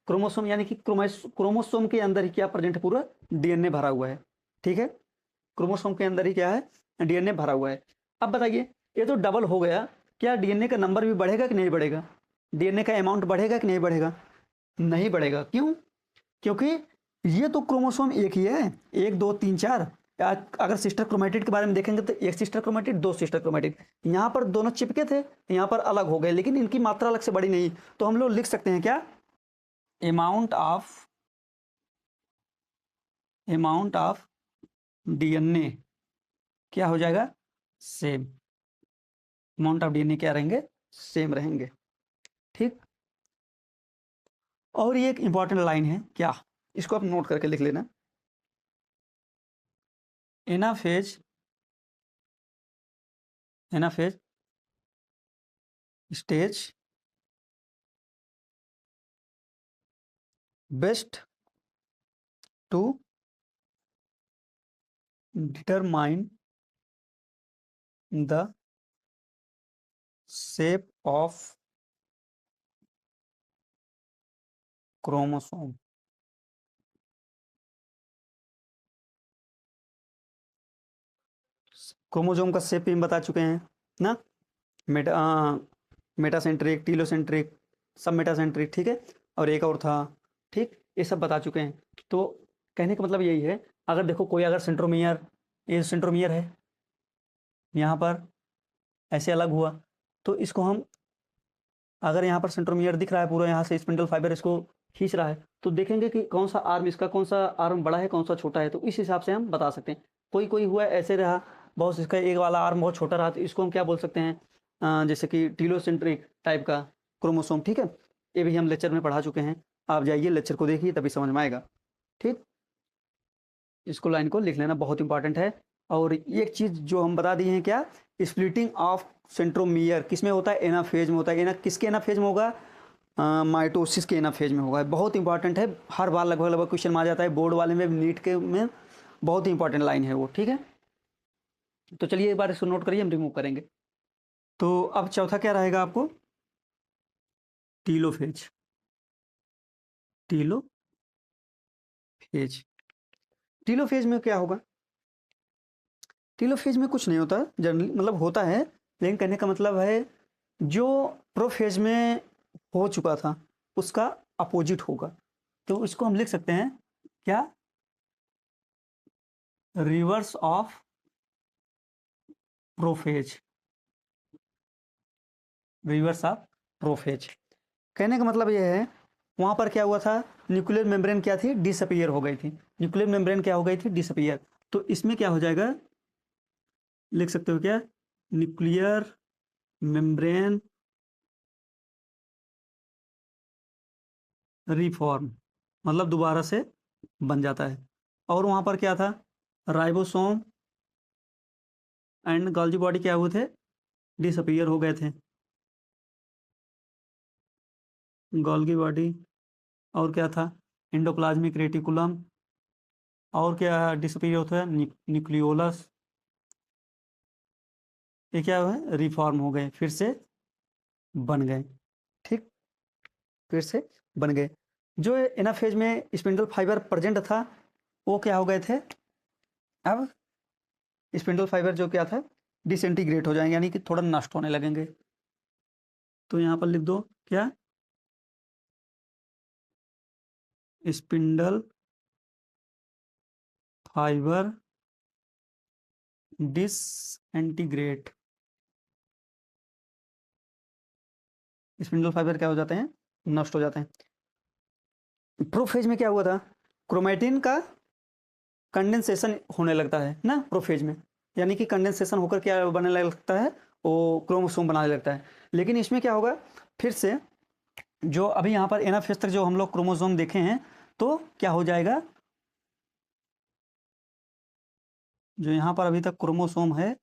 क्रोमोसोम यानी कि क्रोमोसोम के अंदर ही क्या प्रेजेंट है, पूरा डीएनए भरा हुआ है। ठीक है, क्रोमोसोम के अंदर ही क्या है, डीएनए भरा हुआ है। अब बताइए ये तो डबल हो गया, क्या डीएनए का नंबर भी बढ़ेगा कि नहीं बढ़ेगा, डीएनए का अमाउंट बढ़ेगा कि नहीं बढ़ेगा, नहीं बढ़ेगा। क्यों, क्योंकि ये तो क्रोमोसोम एक ही है, 1 2 3 4। अगर सिस्टर क्रोमेटिड के बारे में देखेंगे तो एक सिस्टर क्रोमेटिड, 2 सिस्टर क्रोमेटिड, यहाँ पर दोनों चिपके थे, यहाँ पर अलग हो गए, लेकिन इनकी मात्रा अलग से बड़ी नहीं। तो हम लोग लिख सकते हैं क्या, अमाउंट ऑफ डीएनए क्या हो जाएगा, सेम। अमाउंट ऑफ डीएनए क्या रहेंगे, सेम रहेंगे। ठीक, और ये एक इंपॉर्टेंट लाइन है क्या, इसको आप नोट करके लिख लेना, anaphase stage best to determine the shape of chromosome. Chromosome का शेप भी बता चुके हैं ना, मेटा मेटासेंट्रिक, टीलोसेंट्रिक, सब मेटासेंट्रिक। ठीक है, और एक और था। ठीक, ये सब बता चुके हैं। तो कहने का मतलब यही है, अगर देखो कोई अगर सेंट्रोमियर, ये सेंट्रोमियर है, यहाँ पर ऐसे अलग हुआ, तो इसको हम, अगर यहाँ पर सेंट्रोमियर दिख रहा है पूरा, यहाँ से स्पिंडल फाइबर इसको खींच रहा है, तो देखेंगे कि कौन सा आर्म इसका, कौन सा आर्म बड़ा है, कौन सा छोटा है। तो इस हिसाब से हम बता सकते हैं। कोई कोई हुआ ऐसे रहा, बहुत इसका एक वाला आर्म बहुत छोटा रहा, तो इसको हम क्या बोल सकते हैं, जैसे कि टीलोसेंट्रिक टाइप का क्रोमोसोम। ठीक है, ये भी हम लेक्चर में पढ़ा चुके हैं, आप जाइए लेक्चर को देखिए तभी समझ में आएगा। ठीक, इसको लाइन को लिख लेना, बहुत इंपॉर्टेंट है। और एक चीज़ जो हम बता दिए हैं क्या, स्प्लिटिंग ऑफ सेंट्रोमियर किस में होता है, एनाफेज में होता है। किसके एनाफेज में होगा, माइटोसिस के एनाफेज में होगा। बहुत इंपॉर्टेंट है, हर बार लगभग लगभग क्वेश्चन में आ जाता है, बोर्ड वाले में, नीट के में, बहुत ही इंपॉर्टेंट लाइन है वो। ठीक है, तो चलिए एक बार इसको नोट करिए, हम रिमूव करेंगे। तो अब चौथा क्या रहेगा आपको, टीलोफेज। टीलोफेज, टीलोफेज में क्या होगा, टीलोफेज में कुछ नहीं होता जनरली, मतलब होता है लेकिन कहने का मतलब है जो प्रोफेज में हो चुका था उसका अपोजिट होगा, तो इसको हम लिख सकते हैं क्या, reverse of prophase, reverse of prophase. कहने का मतलब यह है वहाँ पर क्या हुआ था, न्यूक्लियर मेम्ब्रेन क्या थी, डिसअपीयर हो गई थी, न्यूक्लियर मेम्ब्रेन क्या हो गई थी, डिसअपीयर। तो इसमें क्या हो जाएगा, लिख सकते हो क्या, न्यूक्लियर मेम्ब्रेन रिफॉर्म, मतलब दोबारा से बन जाता है। और वहाँ पर क्या था, राइबोसोम एंड गोल्गी बॉडी क्या हुए थे, डिसअपीयर हो गए थे, गोल्गी बॉडी, और क्या था, एंडोप्लाज्मिक रेटिकुलम, और क्या डिसअपीयर होता है, न्यूक्लियोलस, ये क्या हुआ, रिफॉर्म हो गए, फिर से बन गए। ठीक, फिर से बन गए। जो एनाफेज में स्पिंडल फाइबर प्रेजेंट था वो क्या हो गए थे, अब स्पिंडल फाइबर जो क्या था डिसइंटीग्रेट हो जाएंगे, यानी कि थोड़ा नष्ट होने लगेंगे। तो यहाँ पर लिख दो क्या, spindle fibre disintegrate, spindle fibre क्या हो जाते हैं, नष्ट हो जाते हैं। प्रोफेज में क्या हुआ था, क्रोमैटिन का कंडेंसेशन होने लगता है ना प्रोफेज में, यानी कि कंडेंसेशन होकर क्या बनने लगता है, वो क्रोमोसोम बनाने लगता है। लेकिन इसमें क्या होगा, फिर से जो अभी यहाँ पर एनाफेज तक जो हम लोग क्रोमोसोम देखे हैं, तो क्या हो जाएगा, जो यहाँ पर अभी तक क्रोमोसोम है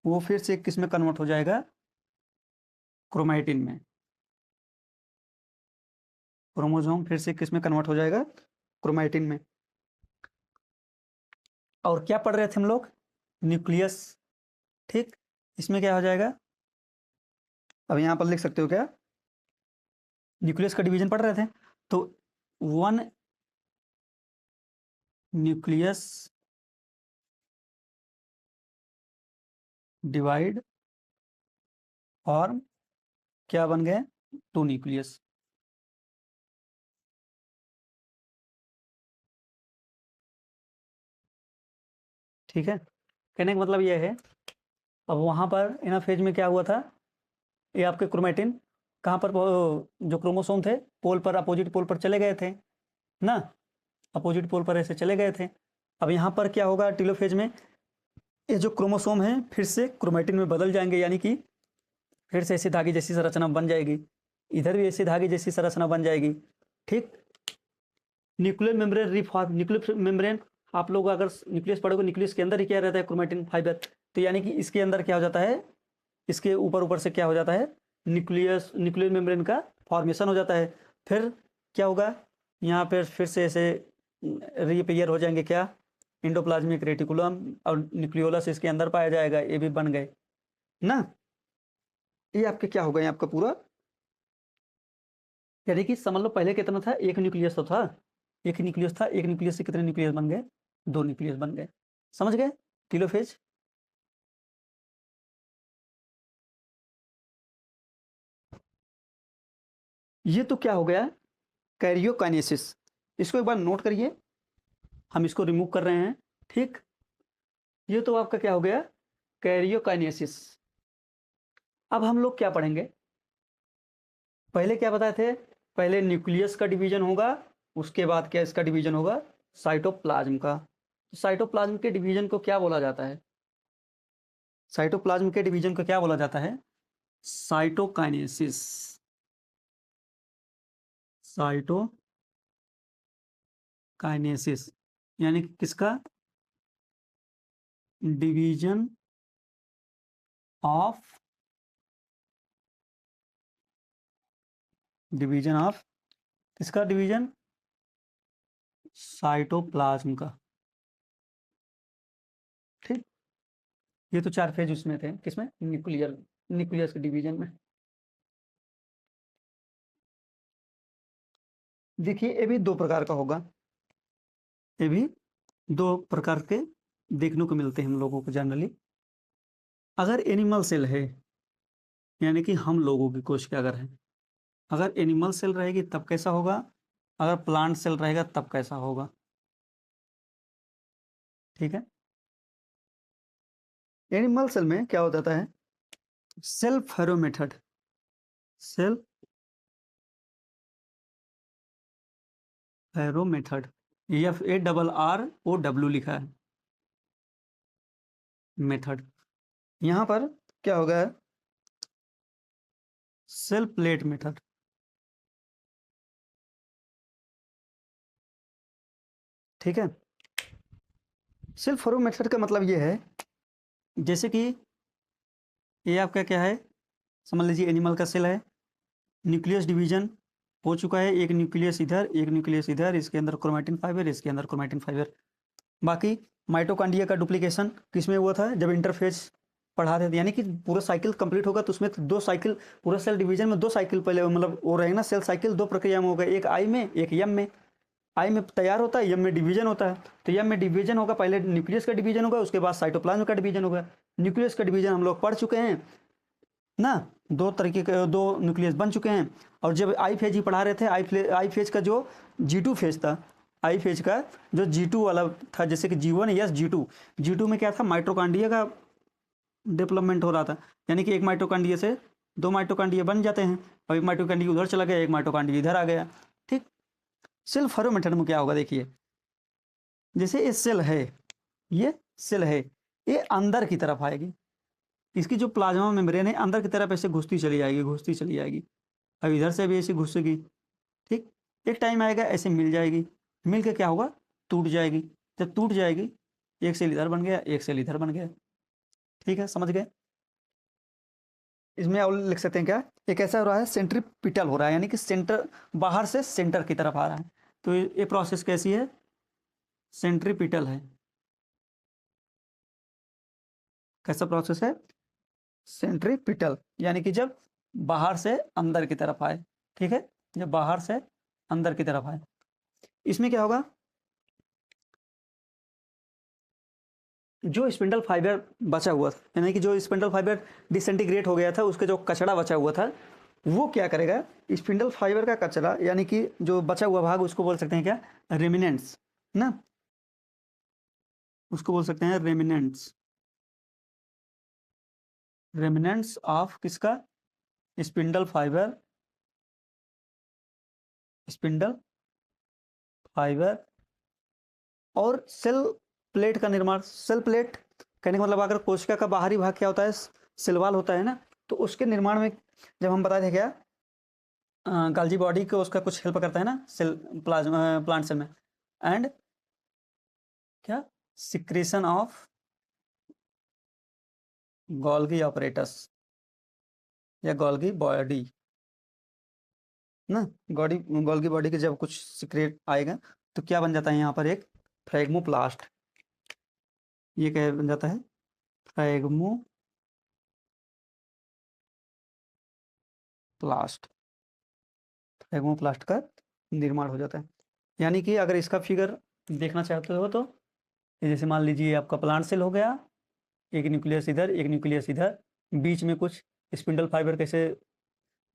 वो फिर से किस में कन्वर्ट हो जाएगा, क्रोमैटिन में। क्रोमोसोम फिर से किस में कन्वर्ट हो जाएगा, क्रोमैटिन में। और क्या पढ़ रहे थे हम लोग, न्यूक्लियस। ठीक, इसमें क्या हो जाएगा, अब यहाँ पर लिख सकते हो क्या, न्यूक्लियस का डिवीजन पढ़ रहे थे, तो वन न्यूक्लियस डिवाइड फॉर्म क्या बन गए, टू न्यूक्लियस। ठीक है, कहने का मतलब यह है, अब वहाँ पर एनाफेज में क्या हुआ था, ये आपके क्रोमैटिन कहाँ पर जो क्रोमोसोम थे पोल पर, अपोजिट पोल पर चले गए थे ना, अपोजिट पोल पर ऐसे चले गए थे। अब यहाँ पर क्या होगा टीलोफेज में, ये जो क्रोमोसोम है फिर से क्रोमैटिन में बदल जाएंगे, यानी कि फिर से ऐसी धागे जैसी संरचना बन जाएगी, इधर भी ऐसी धागे जैसी संरचना बन जाएगी। ठीक, nuclear membrane reform, nuclear membrane आप लोग अगर न्यूक्लियस पढ़ोगे, न्यूक्लियस के अंदर ही क्या रहता है, क्रोमैटिन फाइबर, तो यानी कि इसके अंदर क्या हो जाता है, इसके ऊपर ऊपर से क्या हो जाता है, न्यूक्लियर मेम्ब्रेन का फॉर्मेशन हो जाता है। फिर क्या होगा, यहाँ पर फिर से ऐसे रीअपीयर हो जाएंगे क्या, एंडोप्लाज्मिक रेटिकुलम और न्यूक्लियोलस इसके अंदर पाया जाएगा, ये भी बन गए ना। ये आपके क्या हो गए, आपका पूरा, यानी कि समझ लो पहले कितना था, एक न्यूक्लियस तो था, एक न्यूक्लियस था, एक न्यूक्लियस से कितने न्यूक्लियस बन गए, दो न्यूक्लियस बन गए। समझ गए टीलोफेज। ये तो क्या हो गया, कैरियोकाइनेसिस। इसको एक बार नोट करिए, हम इसको रिमूव कर रहे हैं। ठीक, ये तो आपका क्या हो गया, कैरियोकाइनेसिस। अब हम लोग क्या पढ़ेंगे, पहले क्या बताए थे, पहले न्यूक्लियस का डिवीजन होगा, उसके बाद क्या इसका डिवीजन होगा, साइटोप्लाज्म का। तो साइटोप्लाज्म के डिवीजन को क्या बोला जाता है, साइटोप्लाज्म के डिवीजन को क्या बोला जाता है, साइटोकाइनेसिस, साइटोकाइनेसिस, यानी कि किसका, डिवीजन ऑफ, डिवीजन ऑफ किसका, डिवीजन साइटोप्लाज्म का। ठीक, ये तो चार फेज उसमें थे, किसमें, न्यूक्लियस के डिवीजन में। देखिए ये भी दो प्रकार का होगा, ये भी दो प्रकार के देखने को मिलते हैं हम लोगों को जनरली। अगर एनिमल सेल है, यानी कि हम लोगों की कोशिका अगर है, अगर एनिमल सेल रहेगी तब कैसा होगा, अगर प्लांट सेल रहेगा तब कैसा होगा। ठीक है, एनिमल सेल में क्या होता है, cell furrow method, cell furrow method, FARROW लिखा है मेथड। यहां पर क्या होगा, सेल प्लेट मेथड। ठीक है, सेल फैरो मेथड का मतलब ये है, जैसे कि ये आपका क्या है, समझ लीजिए एनिमल का सेल है, न्यूक्लियस डिवीजन हो चुका है, एक न्यूक्लियस इधर एक न्यूक्लियस इधर, इसके अंदर क्रोमैटिन फाइबर, इसके अंदर क्रोमैटिन फाइबर। बाकी माइटोकॉन्ड्रिया का डुप्लीकेशन किसमें हुआ था, जब इंटरफेज पढ़ा रहे थे, यानी कि पूरा साइकिल कंप्लीट होगा तो उसमें दो साइकिल, पूरा सेल डिवीजन में दो साइकिल पहले मतलब वो रहेगा ना, सेल साइकिल दो प्रक्रिया में होगा, एक आई में एक यम में। आई में तैयार होता है, यम में डिवीजन होता है। तो यम में डिवीजन होगा, पहले न्यूक्लियस का डिवीजन होगा, उसके बाद साइटोप्लाज्म का डिवीजन होगा। न्यूक्लियस का डिवीजन हम लोग पढ़ चुके हैं ना, दो तरीके के दो न्यूक्लियस बन चुके हैं। और जब आई फेज ही पढ़ा रहे थे, आई फेज का जो G2 फेज था, आई फेज का जो G2 वाला था, जैसे कि G1 यस G2 में क्या था, माइटोकॉन्ड्रिया का डेवलपमेंट हो रहा था, यानी कि एक माइटोकॉन्ड्रिया से दो माइटोकॉन्ड्रिया बन जाते हैं, और एक माइटोकॉन्ड्रिया उधर चला गया, एक माइटोकॉन्ड्रिया इधर आ गया। ठीक, सेल फैरो मेथड में क्या होगा, देखिए जैसे ये सेल है, ये सेल है, ये अंदर की तरफ आएगी, इसकी जो प्लाज्मा मेम्ब्रेन है अंदर की तरफ ऐसे घुसती चली जाएगी, घुसती चली जाएगी। अब इधर से भी ऐसे घुसेगी। ठीक, एक टाइम आएगा ऐसे मिल जाएगी, मिल के क्या होगा, टूट जाएगी। जब टूट जाएगी, एक सेल इधर बन गया, एक सेल इधर बन गया। ठीक है, समझ गए। इसमें और लिख सकते हैं क्या, एक ऐसा हो रहा है सेंट्रीपिटल हो रहा है, यानी कि सेंटर बाहर से सेंटर की तरफ आ रहा है। तो ये प्रोसेस कैसी है, सेंट्रीपिटल है। कैसा प्रोसेस है, सेंट्रीपिटल, यानी कि जब बाहर से अंदर की तरफ आए। ठीक है, जब बाहर से अंदर की तरफ आए, इसमें क्या होगा, जो स्पिंडल फाइबर बचा हुआ था, यानी कि जो स्पिंडल फाइबर डिसइंटीग्रेट हो गया था, उसके जो कचरा बचा हुआ था, वो क्या करेगा, स्पिंडल फाइबर का कचरा, यानी कि जो बचा हुआ भाग, उसको बोल सकते हैं क्या, रेमिनेंट्स ना, उसको बोल सकते हैं रेमिनेंट्स। रेमिनेंट्स ऑफ किसका, स्पिंडल फाइबर, स्पिंडल फाइबर। और सेल प्लेट का निर्माण, सेल प्लेट कहने का मतलब, अगर कोशिका का बाहरी भाग क्या होता है, सेल वॉल होता है ना, तो उसके निर्माण में जब हम बताए थे क्या, गाल्जी बॉडी को उसका कुछ हेल्प करता है ना, सेल प्लाज्मा प्लांट सेल में, एंड क्या, सिक्रेशन ऑफ गोल्गी ऑपरेटस या गोल्गी बॉडी ना, गोल्गी बॉडी के जब कुछ सिक्रेट आएगा तो क्या बन जाता है यहाँ पर, एक फ्रैग्मोप्लास्ट। ये क्या बन जाता है, फ्रैग्मोप्लास्ट, फ्रैग्मोप्लास्ट का निर्माण हो जाता है। यानी कि अगर इसका फिगर देखना चाहते हो तो जैसे मान लीजिए आपका प्लांट सेल हो गया, एक न्यूक्लियस इधर एक न्यूक्लियस इधर, बीच में कुछ स्पिंडल फाइबर कैसे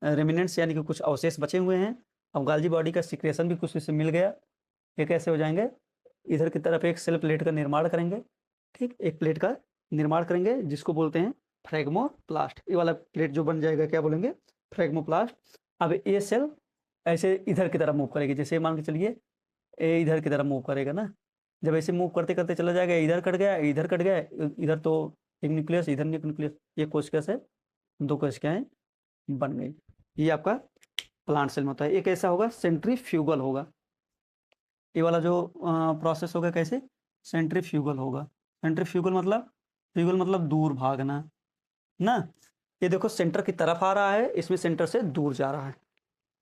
रेमिनेंट्स, यानी कि कुछ अवशेष बचे हुए हैं। अब गाल्जी बॉडी का सिक्रेशन भी कुछ इससे मिल गया, ये कैसे हो जाएंगे, इधर की तरफ एक सेल प्लेट का निर्माण करेंगे। ठीक, एक प्लेट का निर्माण करेंगे जिसको बोलते हैं फ्रैग्मोप्लास्ट। ये वाला प्लेट जो बन जाएगा क्या बोलेंगे, फ्रैग्मोप्लास्ट। अब ये सेल ऐसे इधर की तरफ मूव करेगी, जैसे मान के चलिए ये इधर की तरफ मूव करेगा ना, जब ऐसे मूव करते करते चला जाएगा, इधर कट गया इधर कट गया, इधर तो एक न्यूक्लियस इधर एक न्यूक्लियस, ये कोशिका से दो कोशिकाएं बन गई। ये आपका प्लांट सेल में होता है। एक ऐसा होगा सेंट्रीफ्यूगल होगा, ये वाला जो प्रोसेस होगा कैसे, सेंट्रीफ्यूगल होगा। सेंट्रीफ्यूगल मतलब, फ्यूगल मतलब दूर भागना ना, ये देखो सेंटर की तरफ आ रहा है, इसमें सेंटर से दूर जा रहा है।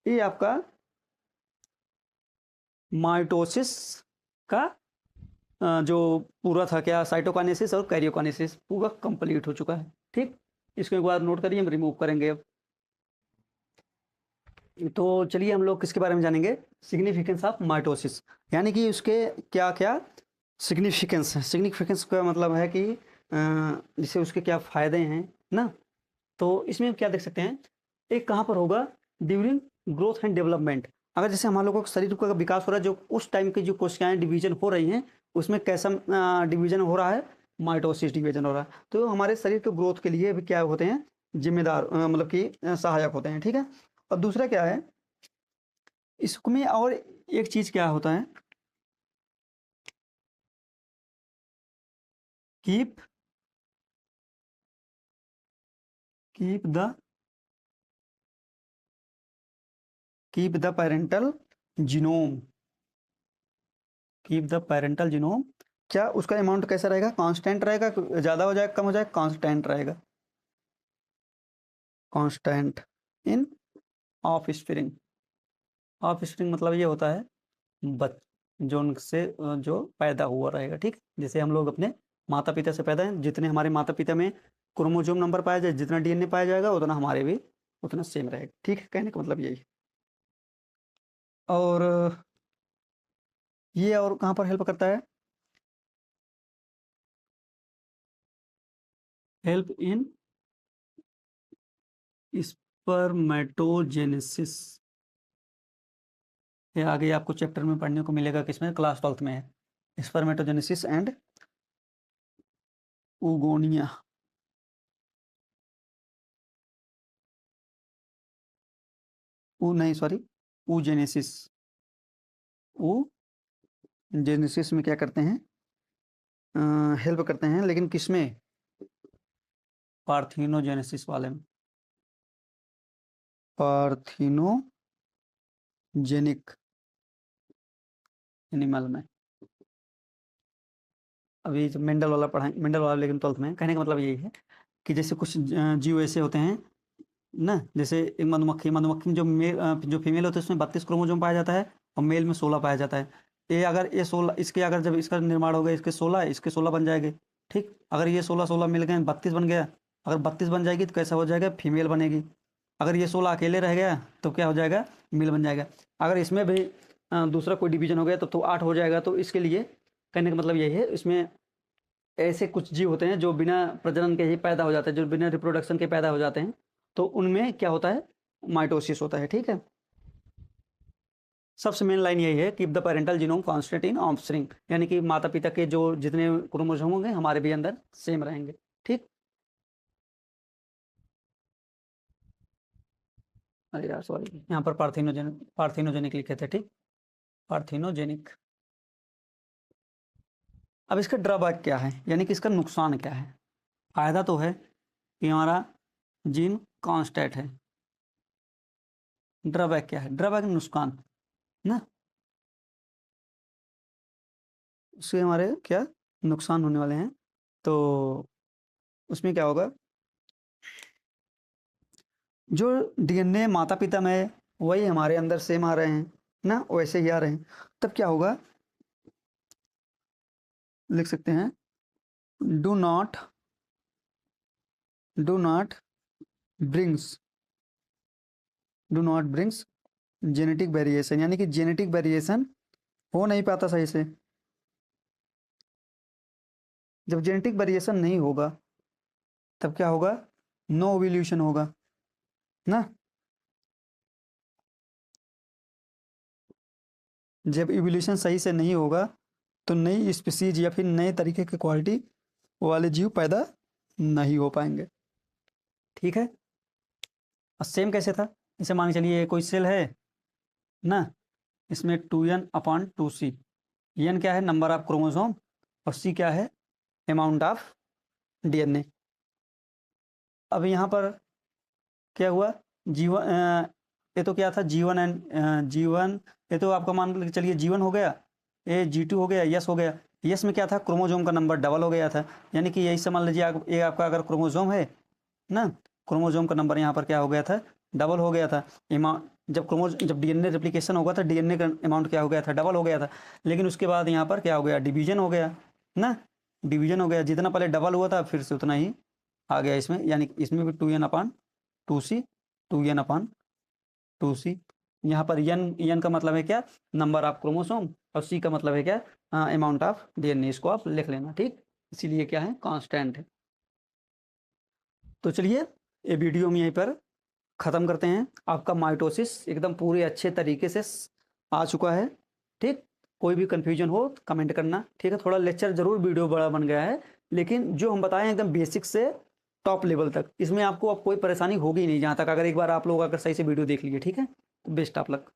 ये आपका माइटोसिस का जो पूरा था क्या, साइटोकाइनेसिस और कैरियोकाइनेसिस पूरा कंप्लीट हो चुका है। ठीक, इसको एक बार नोट करिए, हम रिमूव करेंगे अब। तो चलिए हम लोग किसके बारे में जानेंगे, सिग्निफिकेंस ऑफ माइटोसिस, यानी कि उसके क्या क्या सिग्निफिकेंस है। सिग्निफिकेंस का मतलब है कि जैसे उसके क्या फ़ायदे हैं ना, तो इसमें क्या देख सकते हैं, एक कहाँ पर होगा, ड्यूरिंग ग्रोथ एंड डेवलपमेंट। अगर जैसे हमारे लोगों को शरीर का विकास हो रहा है, जो उस टाइम की जो कोशिकाएं डिवीजन हो रही हैं, उसमें कैसा डिवीजन हो रहा है, माइटोसिस डिवीजन हो रहा है। तो हमारे शरीर के ग्रोथ के लिए भी क्या होते हैं, जिम्मेदार, मतलब कि सहायक होते हैं, ठीक है। और दूसरा क्या है इसमें, और एक चीज क्या होता है, keep keep the keep the parental genome, keep the parental genome. क्या उसका अमाउंट कैसा रहेगा, कांस्टेंट रहेगा, ज़्यादा हो जाएगा, कम हो जाएगा, कांस्टेंट रहेगा, constant in of spring. Of spring मतलब ये होता है बच जो उनसे जो पैदा हुआ रहेगा, ठीक। जैसे हम लोग अपने माता पिता से पैदा हैं, जितने हमारे माता पिता में क्रोमोसोम नंबर पाया जाए, जितना डीएनए पाया जाएगा, उतना हमारे भी उतना सेम रहेगा, ठीक है। कहने का मतलब यही है। और ये और कहाँ पर हेल्प करता है, हेल्प इन स्पर्मेटोजेनेसिस। ये आगे आपको चैप्टर में पढ़ने को मिलेगा, किसमें, क्लास 12th में है, स्पर्मेटोजेनेसिस एंड ऊगोनिया। नहीं सॉरी, ऊजेनेसिस। ऊजेनेसिस में क्या करते हैं, हेल्प करते हैं, लेकिन किसमें, पार्थिनोजेनेसिस वाले में, पार्थिनोजेनिक एनिमल में। अभी जो मेंडल वाला पढ़ाएंगे, मेंडल वाला लेकिन 12th में। कहने का मतलब यही है कि जैसे कुछ जीव ऐसे होते हैं ना, जैसे एक मधुमक्खी, मधुमक्खी में जो फीमेल होते हैं उसमें 32 क्रोमोसोम पाया जाता है, और मेल में 16 पाया जाता है। ये अगर ये 16 इसके, अगर जब इसका निर्माण हो गया, इसके 16 बन जाएंगे, ठीक। अगर ये 16 मिल गए, 32 बन गया। अगर 32 बन जाएगी तो कैसा हो जाएगा, फीमेल बनेगी। अगर ये 16 अकेले रह गया तो क्या हो जाएगा, मेल बन जाएगा। अगर इसमें भी दूसरा कोई डिवीजन हो गया तो 8 हो जाएगा। तो इसके लिए कहने का मतलब यही है, इसमें ऐसे कुछ जीव होते हैं जो बिना प्रजनन के ही पैदा हो जाते हैं, जो बिना रिप्रोडक्शन के पैदा हो जाते हैं, तो उनमें क्या होता है, माइटोसिस होता है, ठीक है। सबसे मेन लाइन यही है, keep the parental genome constant in offspring, यानी कि माता पिता के जो जितने क्रोमोसोम होंगे हमारे भी अंदर सेम रहेंगे, ठीक। अरे यार सॉरी, यहाँ पर पार्थिनोजेनिक लिखे थे, ठीक, पार्थिनोजेनिक। अब इसका ड्रॉबैक क्या है, यानी कि इसका नुकसान क्या है। फायदा तो है कि हमारा जीन कांस्टेंट है। ड्रॉबैक क्या है, ड्रॉबैक नुकसान ना, उससे हमारे क्या नुकसान होने वाले हैं। तो उसमें क्या होगा, जो डीएनए माता पिता में है वही हमारे अंदर सेम आ रहे हैं ना, वैसे ही आ रहे हैं। तब क्या होगा, लिख सकते हैं, do not do not brings do not brings genetic variation, यानी कि जेनेटिक वेरिएशन हो नहीं पाता सही से। जब जेनेटिक वेरिएशन नहीं होगा तब क्या होगा, नो ओव्यूलेशन होगा ना। जब इवोल्यूशन सही से नहीं होगा तो नई स्पीसीज या फिर नए तरीके के क्वालिटी वाले जीव पैदा नहीं हो पाएंगे, ठीक है। और सेम कैसे था, इसे मान के चलिए कोई सेल है ना, इसमें 2n/2c। n क्या है, नंबर ऑफ क्रोमोसोम, और c क्या है, अमाउंट ऑफ डीएनए। अब यहाँ पर क्या हुआ, जीवन, ये तो क्या था, जीवन एंड जीवन, ये तो आपका मान के चलिए जीवन हो गया, ये G2 हो गया, यस हो गया। यस में क्या था, क्रोमोसोम का नंबर डबल हो गया था, यानी कि यही से मान लीजिए ये आपका अगर क्रोमोसोम है ना, क्रोमोसोम का नंबर यहाँ पर क्या हो गया था, डबल हो गया था। जब डीएनए रेप्लिकेशन होगा था, डीएनए का अमाउंट क्या हो गया था, डबल हो गया था। लेकिन उसके बाद यहाँ पर क्या हो गया, डिवीजन हो गया ना, डिवीजन हो गया, जितना पहले डबल हुआ था फिर से उतना ही आ गया इसमें, यानी इसमें भी 2n/2c, 2n/2c। यहाँ पर एन का मतलब है क्या, नंबर ऑफ क्रोमोसोम, और सी का मतलब है क्या, अमाउंट ऑफ डीएनए। इसको आप लिख लेना, ठीक। इसीलिए क्या है, कांस्टेंट है। तो चलिए ये वीडियो हम यहीं पर ख़त्म करते हैं। आपका माइटोसिस एकदम पूरे अच्छे तरीके से आ चुका है। ठीक, कोई भी कन्फ्यूजन हो कमेंट करना। ठीक है, थोड़ा लेक्चर ज़रूर वीडियो बड़ा बन गया है, लेकिन जो हम बताए हैं एकदम बेसिक से टॉप लेवल तक, इसमें आपको अब कोई परेशानी होगी नहीं, जहाँ तक अगर एक बार आप लोग अगर सही से वीडियो देख लिए। ठीक है, तो बेस्ट ऑफ लक।